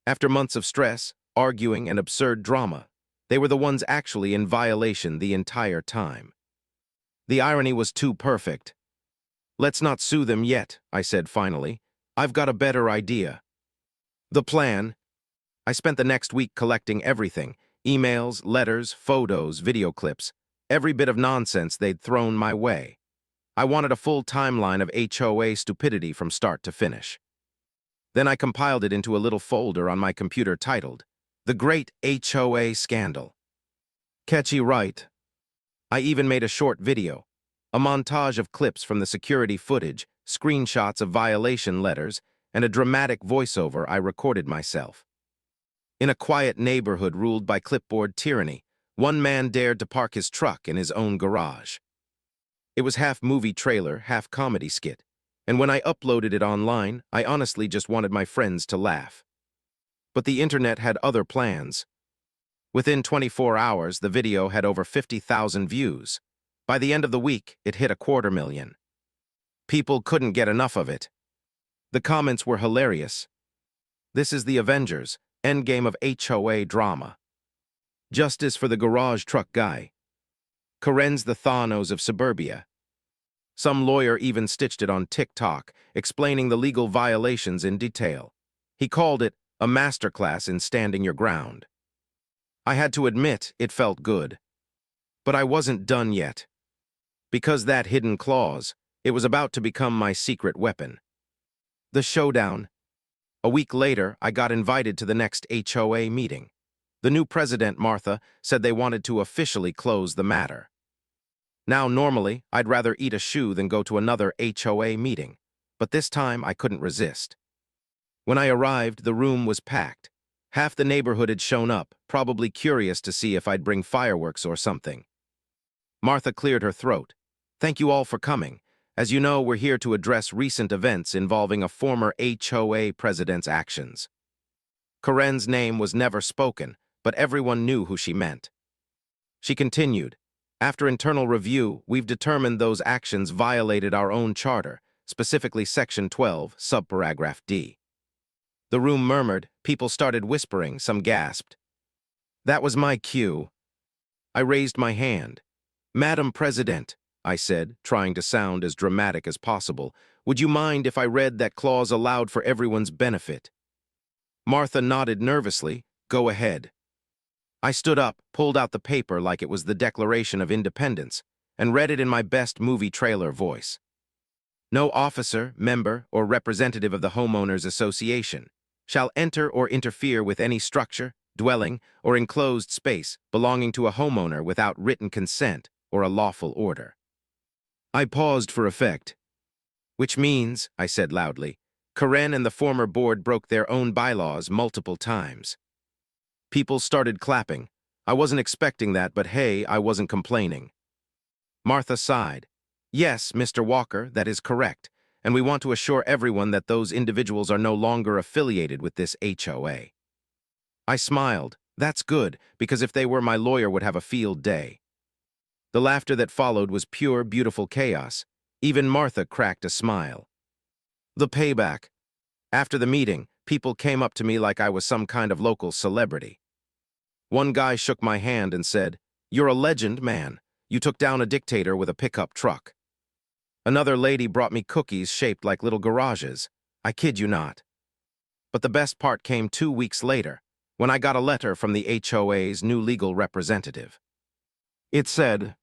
After months of stress, arguing, and absurd drama, they were the ones actually in violation the entire time. The irony was too perfect. Let's not sue them yet, I said finally. I've got a better idea. The plan. I spent the next week collecting everything: emails, letters, photos, video clips, every bit of nonsense they'd thrown my way. I wanted a full timeline of HOA stupidity from start to finish. Then I compiled it into a little folder on my computer titled, The Great HOA Scandal. Catchy, right? I even made a short video, a montage of clips from the security footage, screenshots of violation letters, and a dramatic voiceover I recorded myself. In a quiet neighborhood ruled by clipboard tyranny, one man dared to park his truck in his own garage. It was half movie trailer, half comedy skit, and when I uploaded it online, I honestly just wanted my friends to laugh. But the internet had other plans. Within 24 hours, the video had over 50,000 views. By the end of the week, it hit 250,000. People couldn't get enough of it. The comments were hilarious. This is the Avengers, endgame of HOA drama. Justice for the garage truck guy. Karen's the Thanos of suburbia. Some lawyer even stitched it on TikTok, explaining the legal violations in detail. He called it a masterclass in standing your ground. I had to admit it felt good. But I wasn't done yet. Because that hidden clause, it was about to become my secret weapon. The showdown. A week later, I got invited to the next HOA meeting. The new president, Martha, said they wanted to officially close the matter. Now, normally, I'd rather eat a shoe than go to another HOA meeting, but this time I couldn't resist. When I arrived, the room was packed. Half the neighborhood had shown up, probably curious to see if I'd bring fireworks or something. Martha cleared her throat. Thank you all for coming. As you know, we're here to address recent events involving a former HOA president's actions. Karen's name was never spoken, but everyone knew who she meant. She continued, after internal review, we've determined those actions violated our own charter, specifically Section 12, subparagraph D. The room murmured, people started whispering, some gasped. That was my cue. I raised my hand. Madam President, I said, trying to sound as dramatic as possible, would you mind if I read that clause aloud for everyone's benefit? Martha nodded nervously. Go ahead. I stood up, pulled out the paper like it was the Declaration of Independence, and read it in my best movie trailer voice. No officer, member, or representative of the Homeowners Association shall enter or interfere with any structure, dwelling, or enclosed space belonging to a homeowner without written consent or a lawful order. I paused for effect. Which means, I said loudly, Karen and the former board broke their own bylaws multiple times. People started clapping. I wasn't expecting that, but hey, I wasn't complaining. Martha sighed. Yes, Mr. Walker, that is correct, and we want to assure everyone that those individuals are no longer affiliated with this HOA. I smiled. That's good, because if they were, my lawyer would have a field day. The laughter that followed was pure, beautiful chaos. Even Martha cracked a smile. The payback. After the meeting, people came up to me like I was some kind of local celebrity. One guy shook my hand and said, "You're a legend, man. You took down a dictator with a pickup truck." Another lady brought me cookies shaped like little garages. I kid you not. But the best part came 2 weeks later, when I got a letter from the HOA's new legal representative. It said,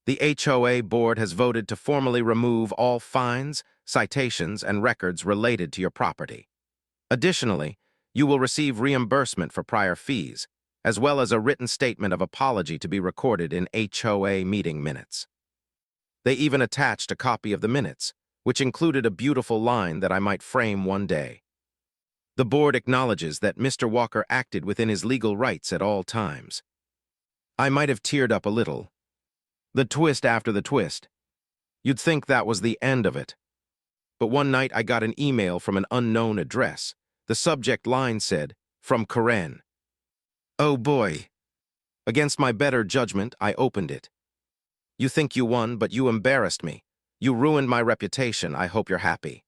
the HOA board has voted to formally remove all fines, citations, and records related to your property. Additionally, you will receive reimbursement for prior fees, as well as a written statement of apology to be recorded in HOA meeting minutes. They even attached a copy of the minutes, which included a beautiful line that I might frame one day. The board acknowledges that Mr. Walker acted within his legal rights at all times. I might have teared up a little. The twist after the twist. You'd think that was the end of it. But one night I got an email from an unknown address. The subject line said, "From Karen." Oh boy. Against my better judgment, I opened it. "You think you won, but you embarrassed me. You ruined my reputation. I hope you're happy."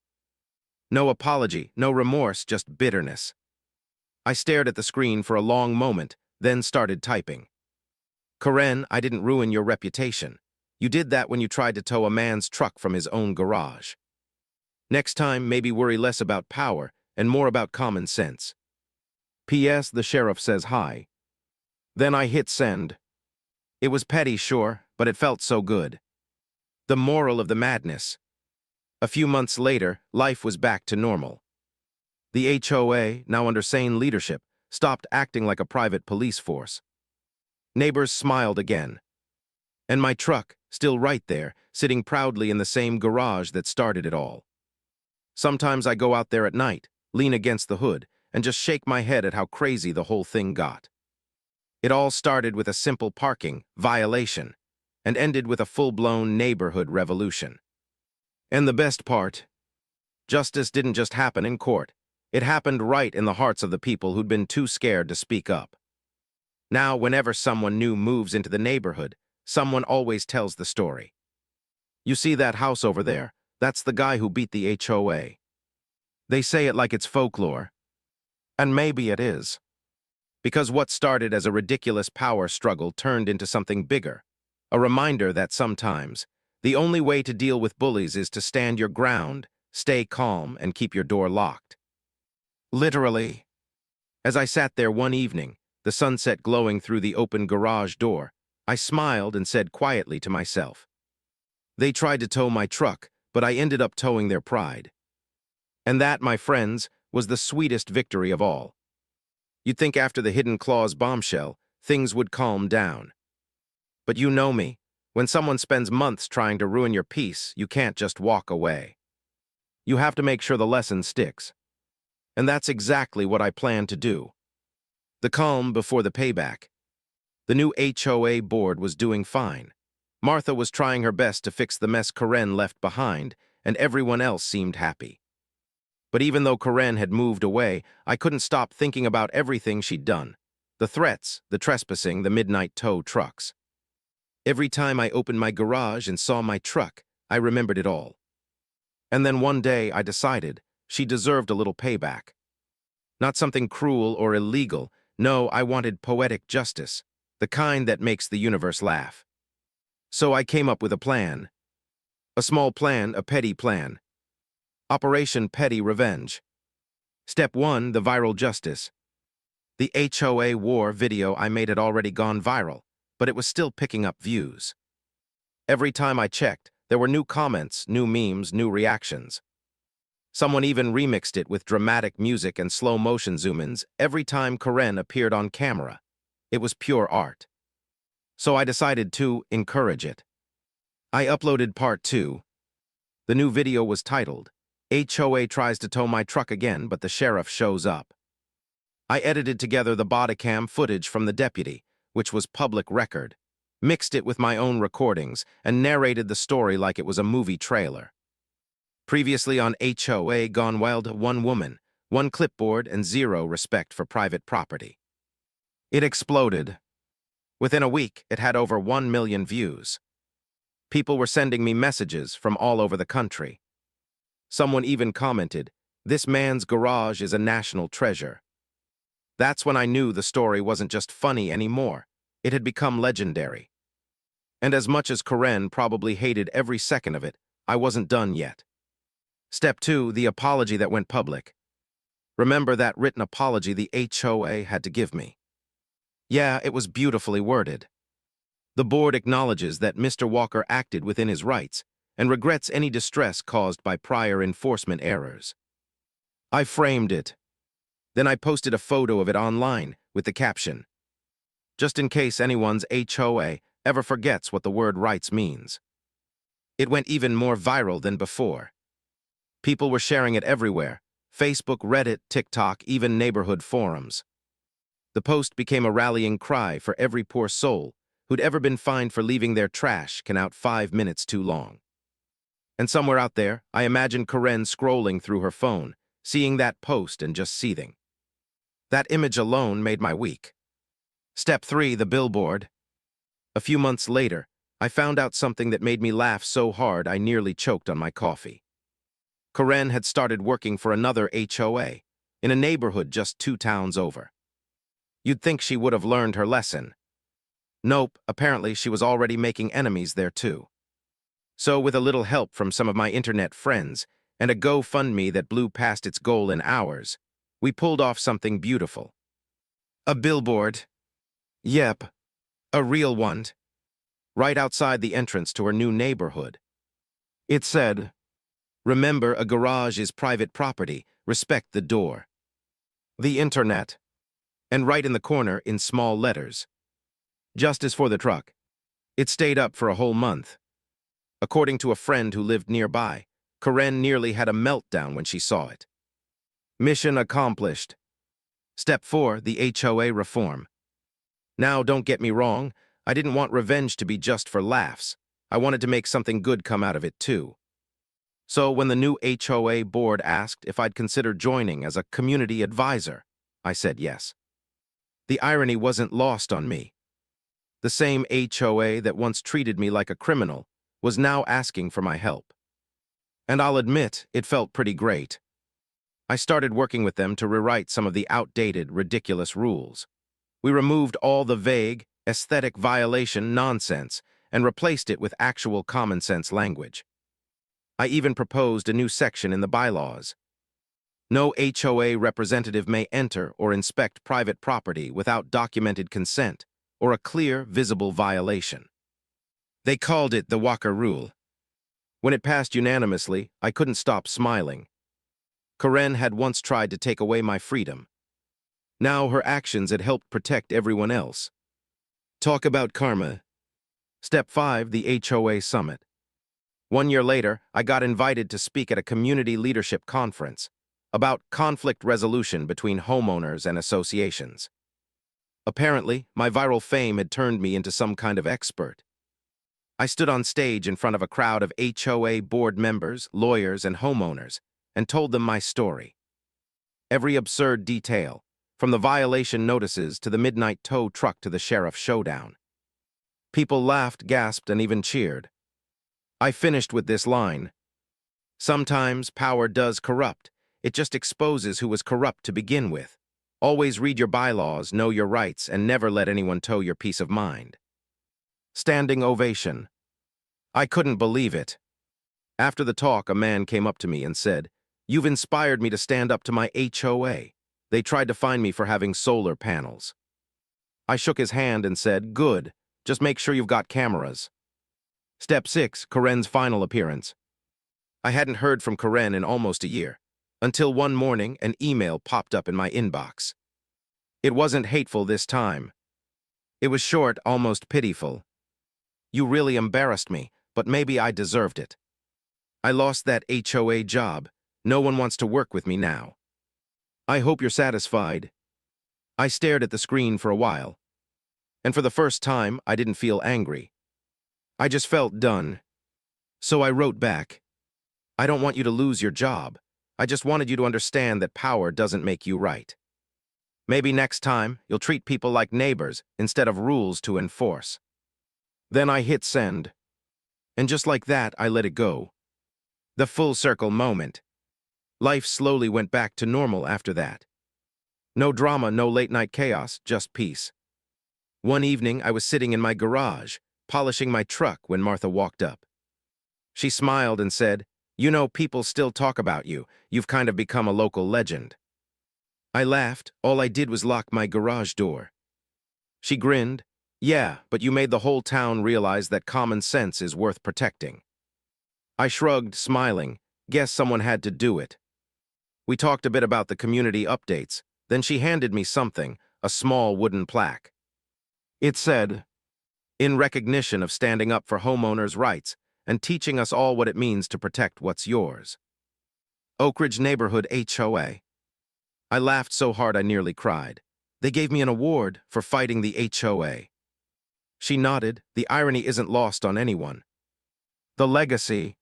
No apology, no remorse, just bitterness. I stared at the screen for a long moment, then started typing. "Karen, I didn't ruin your reputation. You did that when you tried to tow a man's truck from his own garage. Next time, maybe worry less about power and more about common sense. P.S. The sheriff says hi." Then I hit send. It was petty, sure, but it felt so good. The moral of the madness. A few months later, life was back to normal. The HOA, now under sane leadership, stopped acting like a private police force. Neighbors smiled again. And my truck, still right there, sitting proudly in the same garage that started it all. Sometimes I go out there at night, lean against the hood, and just shake my head at how crazy the whole thing got. It all started with a simple parking violation and ended with a full-blown neighborhood revolution. And the best part, justice didn't just happen in court. It happened right in the hearts of the people who'd been too scared to speak up. Now, whenever someone new moves into the neighborhood, someone always tells the story. "You see that house over there? That's the guy who beat the HOA." They say it like it's folklore. And maybe it is. Because what started as a ridiculous power struggle turned into something bigger. A reminder that sometimes, the only way to deal with bullies is to stand your ground, stay calm, and keep your door locked. Literally. As I sat there one evening, the sunset glowing through the open garage door, I smiled and said quietly to myself, "They tried to tow my truck, but I ended up towing their pride." And that, my friends, was the sweetest victory of all. You'd think after the Hidden Claws bombshell, things would calm down. But you know me. When someone spends months trying to ruin your peace, you can't just walk away. You have to make sure the lesson sticks. And that's exactly what I plan to do. The calm before the payback. The new HOA board was doing fine. Martha was trying her best to fix the mess Karen left behind, and everyone else seemed happy. But even though Karen had moved away, I couldn't stop thinking about everything she'd done. The threats, the trespassing, the midnight tow trucks. Every time I opened my garage and saw my truck, I remembered it all. And then one day I decided she deserved a little payback. Not something cruel or illegal. No, I wanted poetic justice, the kind that makes the universe laugh. So I came up with a plan. A small plan, a petty plan. Operation Petty Revenge. Step 1, the viral justice. The HOA war video I made had already gone viral, but it was still picking up views. Every time I checked, there were new comments, new memes, new reactions. Someone even remixed it with dramatic music and slow-motion zoom-ins every time Karen appeared on camera. It was pure art. So I decided to encourage it. I uploaded part 2. The new video was titled, "HOA tries to tow my truck again, but the sheriff shows up." I edited together the bodycam footage from the deputy, which was public record, mixed it with my own recordings, and narrated the story like it was a movie trailer. Previously on HOA Gone Wild, one woman, one clipboard, and zero respect for private property. It exploded. Within a week, it had over 1 million views. People were sending me messages from all over the country. Someone even commented, "This man's garage is a national treasure." That's when I knew the story wasn't just funny anymore. It had become legendary. And as much as Karen probably hated every second of it, I wasn't done yet. Step 2, the apology that went public. Remember that written apology the HOA had to give me? Yeah, it was beautifully worded. The board acknowledges that Mr. Walker acted within his rights and regrets any distress caused by prior enforcement errors. I framed it. Then I posted a photo of it online with the caption, "Just in case anyone's HOA ever forgets what the word rights means." It went even more viral than before. People were sharing it everywhere: Facebook, Reddit, TikTok, even neighborhood forums. The post became a rallying cry for every poor soul who'd ever been fined for leaving their trash can out 5 minutes too long. And somewhere out there, I imagined Karen scrolling through her phone, seeing that post and just seething. That image alone made my week. Step 3, the billboard. A few months later, I found out something that made me laugh so hard I nearly choked on my coffee. Karen had started working for another HOA, in a neighborhood just 2 towns over. You'd think she would have learned her lesson. Nope, apparently she was already making enemies there too. So with a little help from some of my internet friends, and a GoFundMe that blew past its goal in hours, we pulled off something beautiful. A billboard. Yep, a real one. Right outside the entrance to her new neighborhood. It said, "Remember, a garage is private property. Respect the door." The internet. And right in the corner, in small letters. Justice for the truck. It stayed up for a whole month. According to a friend who lived nearby, Karen nearly had a meltdown when she saw it. Mission accomplished. Step 4, the HOA reform. Now, don't get me wrong, I didn't want revenge to be just for laughs. I wanted to make something good come out of it too. So when the new HOA board asked if I'd consider joining as a community advisor, I said yes. The irony wasn't lost on me. The same HOA that once treated me like a criminal was now asking for my help. And I'll admit, it felt pretty great. I started working with them to rewrite some of the outdated, ridiculous rules. We removed all the vague, aesthetic violation nonsense and replaced it with actual common-sense language. I even proposed a new section in the bylaws. No HOA representative may enter or inspect private property without documented consent or a clear, visible violation. They called it the Walker Rule. When it passed unanimously, I couldn't stop smiling. Karen had once tried to take away my freedom. Now her actions had helped protect everyone else. Talk about karma. Step 5, the HOA Summit. 1 year later, I got invited to speak at a community leadership conference about conflict resolution between homeowners and associations. Apparently, my viral fame had turned me into some kind of expert. I stood on stage in front of a crowd of HOA board members, lawyers, and homeowners, and told them my story. Every absurd detail, from the violation notices to the midnight tow truck to the sheriff's showdown. People laughed, gasped, and even cheered. I finished with this line: "Sometimes power does corrupt. It just exposes who was corrupt to begin with. Always read your bylaws, know your rights, and never let anyone tow your peace of mind." Standing ovation. I couldn't believe it. After the talk, a man came up to me and said, "You've inspired me to stand up to my HOA. They tried to fine me for having solar panels." I shook his hand and said, "Good. Just make sure you've got cameras." Step 6, Karen's final appearance. I hadn't heard from Karen in almost a year, until one morning an email popped up in my inbox. It wasn't hateful this time. It was short, almost pitiful. "You really embarrassed me, but maybe I deserved it. I lost that HOA job. No one wants to work with me now. I hope you're satisfied." I stared at the screen for a while, and for the first time, I didn't feel angry. I just felt done. So I wrote back, "I don't want you to lose your job. I just wanted you to understand that power doesn't make you right. Maybe next time, you'll treat people like neighbors instead of rules to enforce." Then I hit send. And just like that, I let it go. The full circle moment. Life slowly went back to normal after that. No drama, no late-night chaos, just peace. One evening, I was sitting in my garage, polishing my truck when Martha walked up. She smiled and said, "You know, people still talk about you. You've kind of become a local legend." I laughed. All I did was lock my garage door. She grinned. "Yeah, but you made the whole town realize that common sense is worth protecting." I shrugged, smiling. Guess someone had to do it. We talked a bit about the community updates. Then she handed me something, a small wooden plaque. It said, "In recognition of standing up for homeowners' rights and teaching us all what it means to protect what's yours. Oak Ridge Neighborhood HOA." I laughed so hard I nearly cried. They gave me an award for fighting the HOA. She nodded. The irony isn't lost on anyone. The legacy.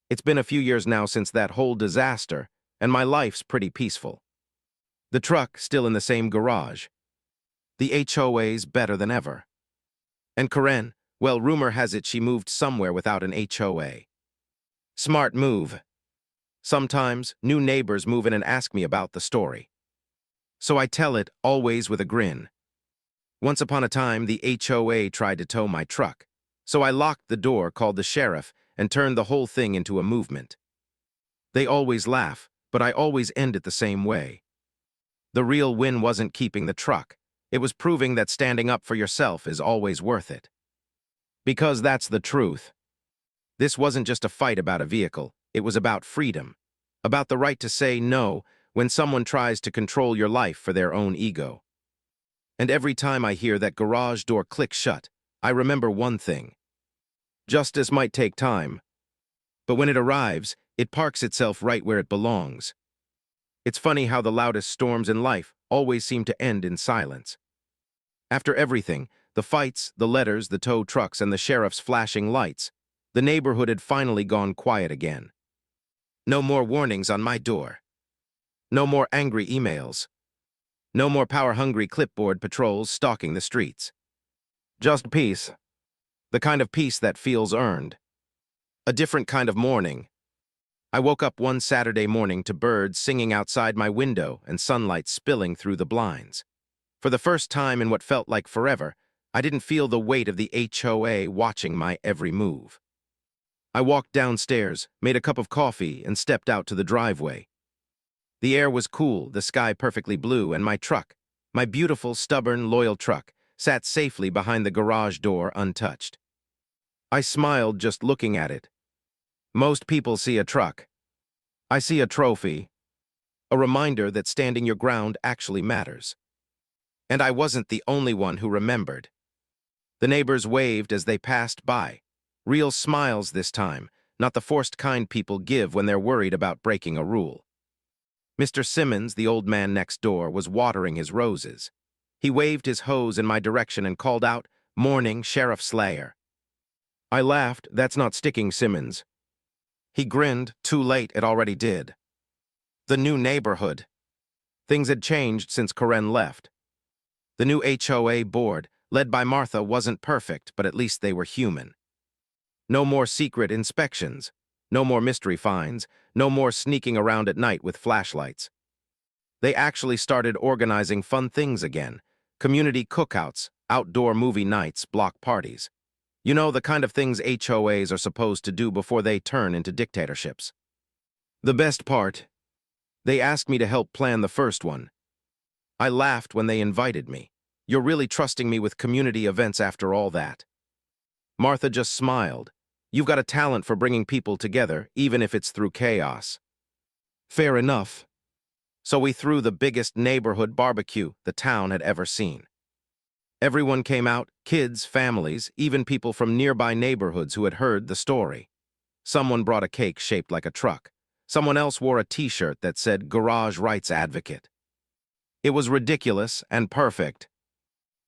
It's been a few years now since that whole disaster, and my life's pretty peaceful. The truck still in the same garage. The HOA's better than ever. And Karen, well, rumor has it she moved somewhere without an HOA. Smart move. Sometimes, new neighbors move in and ask me about the story. So I tell it, always with a grin. Once upon a time, the HOA tried to tow my truck. So I locked the door, called the sheriff, and turned the whole thing into a movement. They always laugh, but I always end it the same way. The real win wasn't keeping the truck. It was proving that standing up for yourself is always worth it. Because that's the truth. This wasn't just a fight about a vehicle. It was about freedom. About the right to say no when someone tries to control your life for their own ego. And every time I hear that garage door click shut, I remember one thing. Justice might take time, but when it arrives, it parks itself right where it belongs. It's funny how the loudest storms in life always seem to end in silence. After everything, the fights, the letters, the tow trucks, and the sheriff's flashing lights, the neighborhood had finally gone quiet again. No more warnings on my door. No more angry emails. No more power-hungry clipboard patrols stalking the streets. Just peace. The kind of peace that feels earned. A different kind of morning. I woke up one Saturday morning to birds singing outside my window and sunlight spilling through the blinds. For the first time in what felt like forever, I didn't feel the weight of the HOA watching my every move. I walked downstairs, made a cup of coffee, and stepped out to the driveway. The air was cool, the sky perfectly blue, and my truck, my beautiful, stubborn, loyal truck, sat safely behind the garage door untouched. I smiled just looking at it. Most people see a truck. I see a trophy. A reminder that standing your ground actually matters. And I wasn't the only one who remembered. The neighbors waved as they passed by. Real smiles this time, not the forced kind people give when they're worried about breaking a rule. Mr. Simmons, the old man next door, was watering his roses. He waved his hose in my direction and called out, "Morning, Sheriff Slayer." I laughed, "That's not sticking, Simmons." He grinned, too late, it already did. The new neighborhood. Things had changed since Karen left. The new HOA board, led by Martha, wasn't perfect, but at least they were human. No more secret inspections. No more mystery fines. No more sneaking around at night with flashlights. They actually started organizing fun things again. Community cookouts, outdoor movie nights, block parties. You know, the kind of things HOAs are supposed to do before they turn into dictatorships. The best part, they asked me to help plan the first one. I laughed when they invited me. "You're really trusting me with community events after all that." Martha just smiled. "You've got a talent for bringing people together, even if it's through chaos." Fair enough. So we threw the biggest neighborhood barbecue the town had ever seen. Everyone came out, kids, families, even people from nearby neighborhoods who had heard the story. Someone brought a cake shaped like a truck. Someone else wore a t-shirt that said "Garage Rights Advocate." It was ridiculous and perfect.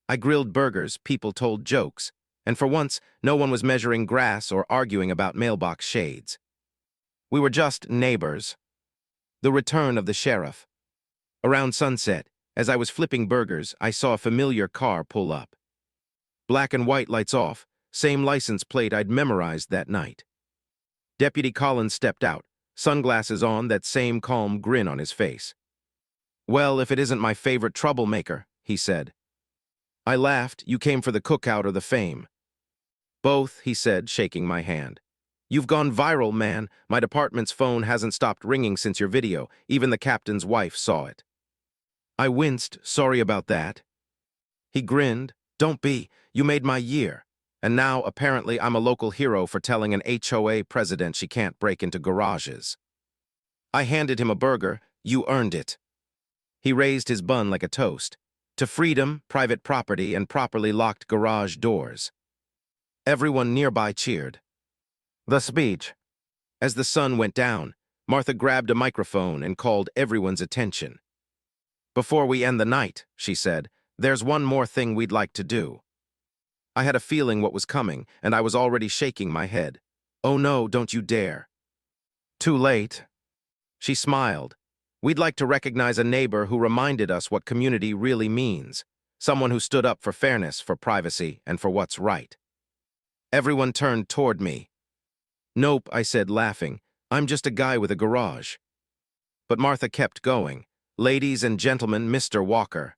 I grilled burgers, people told jokes, and for once, no one was measuring grass or arguing about mailbox shades. We were just neighbors. The return of the sheriff. Around sunset, as I was flipping burgers, I saw a familiar car pull up. Black and white lights off, same license plate I'd memorized that night. Deputy Collins stepped out, sunglasses on, that same calm grin on his face. "Well, if it isn't my favorite troublemaker," he said. I laughed. "You came for the cookout or the fame?" "Both," he said, shaking my hand. "You've gone viral, man. My department's phone hasn't stopped ringing since your video. Even the captain's wife saw it." I winced. "Sorry about that." He grinned. "Don't be. You made my year. And now, apparently, I'm a local hero for telling an HOA president she can't break into garages." I handed him a burger. "You earned it." He raised his bun like a toast. "To freedom, private property, and properly locked garage doors." Everyone nearby cheered. The speech. As the sun went down, Martha grabbed a microphone and called everyone's attention. "Before we end the night," she said, "there's one more thing we'd like to do." I had a feeling what was coming, and I was already shaking my head. "Oh no, don't you dare." "Too late." She smiled. "We'd like to recognize a neighbor who reminded us what community really means. Someone who stood up for fairness, for privacy, and for what's right." Everyone turned toward me. "Nope," I said, laughing. "I'm just a guy with a garage." But Martha kept going. "Ladies and gentlemen, Mr. Walker."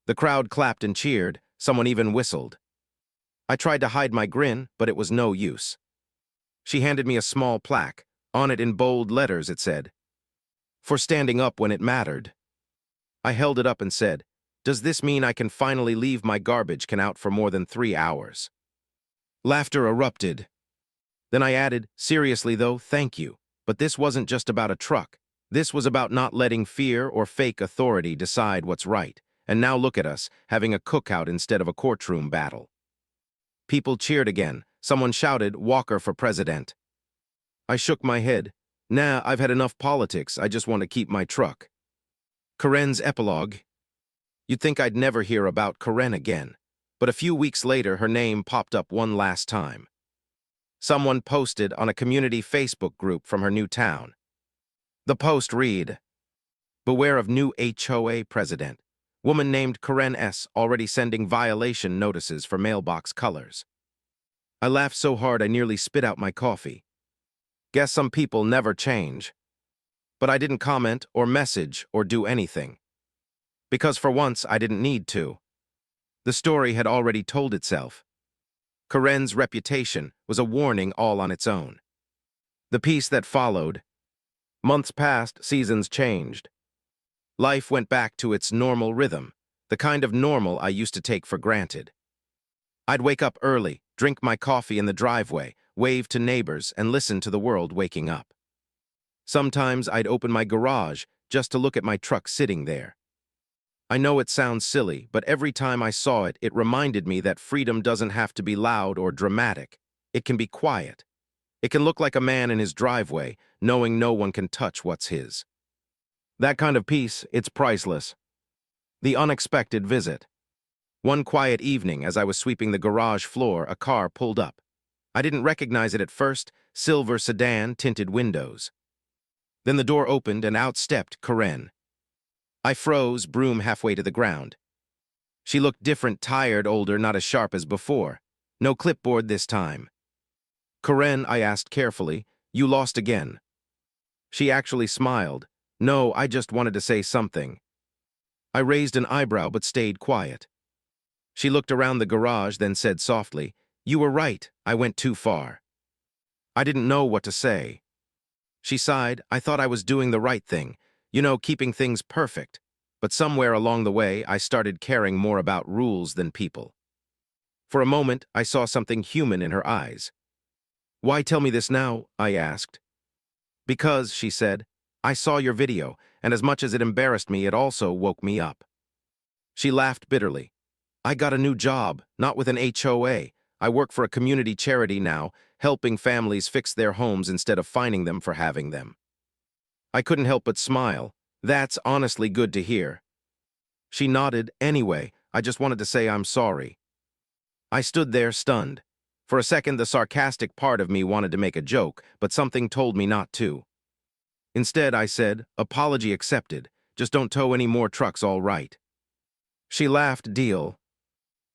The crowd clapped and cheered. Someone even whistled. I tried to hide my grin, but it was no use. She handed me a small plaque. On it in bold letters it said, "For standing up when it mattered." I held it up and said, "Does this mean I can finally leave my garbage can out for more than 3 hours?" Laughter erupted. Then I added, "Seriously though, thank you. But this wasn't just about a truck. This was about not letting fear or fake authority decide what's right. And now look at us, having a cookout instead of a courtroom battle." People cheered again. Someone shouted, "Walker for president." I shook my head. "Nah, I've had enough politics. I just want to keep my truck." Karen's epilogue. You'd think I'd never hear about Karen again. But a few weeks later, her name popped up one last time. Someone posted on a community Facebook group from her new town. The post read, "Beware of new HOA president. Woman named Karen S. already sending violation notices for mailbox colors." I laughed so hard I nearly spit out my coffee. Guess some people never change. But I didn't comment or message or do anything. Because for once I didn't need to. The story had already told itself. Karen's reputation was a warning all on its own. The piece that followed. Months passed, seasons changed. Life went back to its normal rhythm, the kind of normal I used to take for granted. I'd wake up early, drink my coffee in the driveway, wave to neighbors, and listen to the world waking up. Sometimes I'd open my garage just to look at my truck sitting there. I know it sounds silly, but every time I saw it, it reminded me that freedom doesn't have to be loud or dramatic. It can be quiet. It can look like a man in his driveway, knowing no one can touch what's his. That kind of peace, it's priceless. The unexpected visit. One quiet evening, as I was sweeping the garage floor, a car pulled up. I didn't recognize it at first, silver sedan, tinted windows. Then the door opened and out stepped Karen. I froze, broom halfway to the ground. She looked different, tired, older, not as sharp as before. No clipboard this time. "Karen," I asked carefully, "you lost again." She actually smiled. "No, I just wanted to say something." I raised an eyebrow but stayed quiet. She looked around the garage, then said softly, "You were right, I went too far." I didn't know what to say. She sighed. "I thought I was doing the right thing, keeping things perfect. But somewhere along the way, I started caring more about rules than people." For a moment, I saw something human in her eyes. "Why tell me this now?" I asked. "Because," she said, "I saw your video, and as much as it embarrassed me, it also woke me up." She laughed bitterly. "I got a new job, not with an HOA. I work for a community charity now, helping families fix their homes instead of fining them for having them." I couldn't help but smile. "That's honestly good to hear." She nodded. "Anyway, I just wanted to say I'm sorry." I stood there stunned. For a second, the sarcastic part of me wanted to make a joke, but something told me not to. Instead, I said, "Apology accepted. Just don't tow any more trucks, all right." She laughed. "Deal."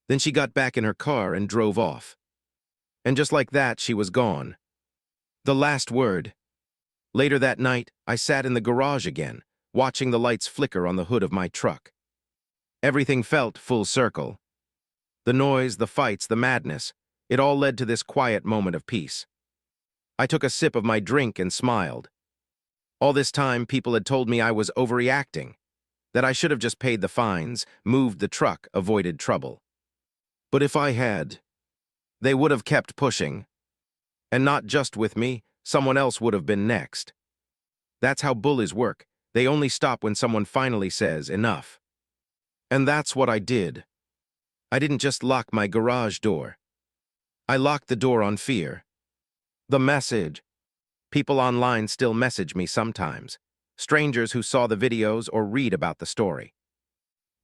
Then she got back in her car and drove off. And just like that, she was gone. The last word. Later that night, I sat in the garage again, watching the lights flicker on the hood of my truck. Everything felt full circle. The noise, the fights, the madness, it all led to this quiet moment of peace. I took a sip of my drink and smiled. All this time, people had told me I was overreacting, that I should have just paid the fines, moved the truck, avoided trouble. But if I had, they would have kept pushing. And not just with me, someone else would have been next. That's how bullies work. They only stop when someone finally says enough. And that's what I did. I didn't just lock my garage door. I locked the door on fear. The message. People online still message me sometimes. Strangers who saw the videos or read about the story.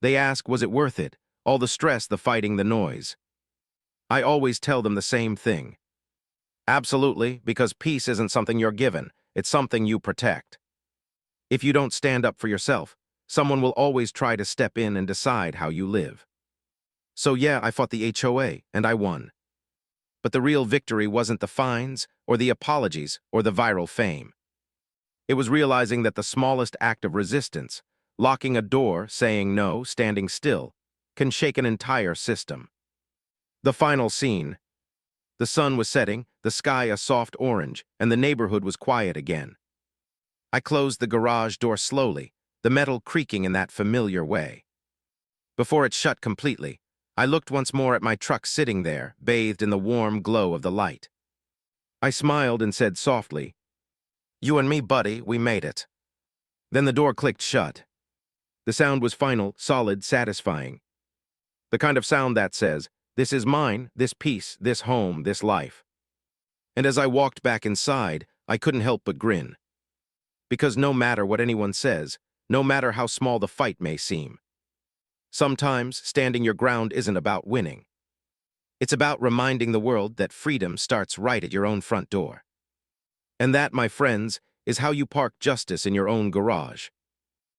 They ask, was it worth it? All the stress, the fighting, the noise. I always tell them the same thing. Absolutely, because peace isn't something you're given, it's something you protect. If you don't stand up for yourself, someone will always try to step in and decide how you live. So yeah, I fought the HOA, and I won. But the real victory wasn't the fines, or the apologies, or the viral fame. It was realizing that the smallest act of resistance, locking a door, saying no, standing still, can shake an entire system. The final scene. The sun was setting, the sky a soft orange, and the neighborhood was quiet again. I closed the garage door slowly, the metal creaking in that familiar way. Before it shut completely, I looked once more at my truck sitting there, bathed in the warm glow of the light. I smiled and said softly, "You and me, buddy, we made it." Then the door clicked shut. The sound was final, solid, satisfying. The kind of sound that says, "This is mine, this peace, this home, this life." And as I walked back inside, I couldn't help but grin. Because no matter what anyone says, no matter how small the fight may seem, sometimes standing your ground isn't about winning. It's about reminding the world that freedom starts right at your own front door. And that, my friends, is how you park justice in your own garage.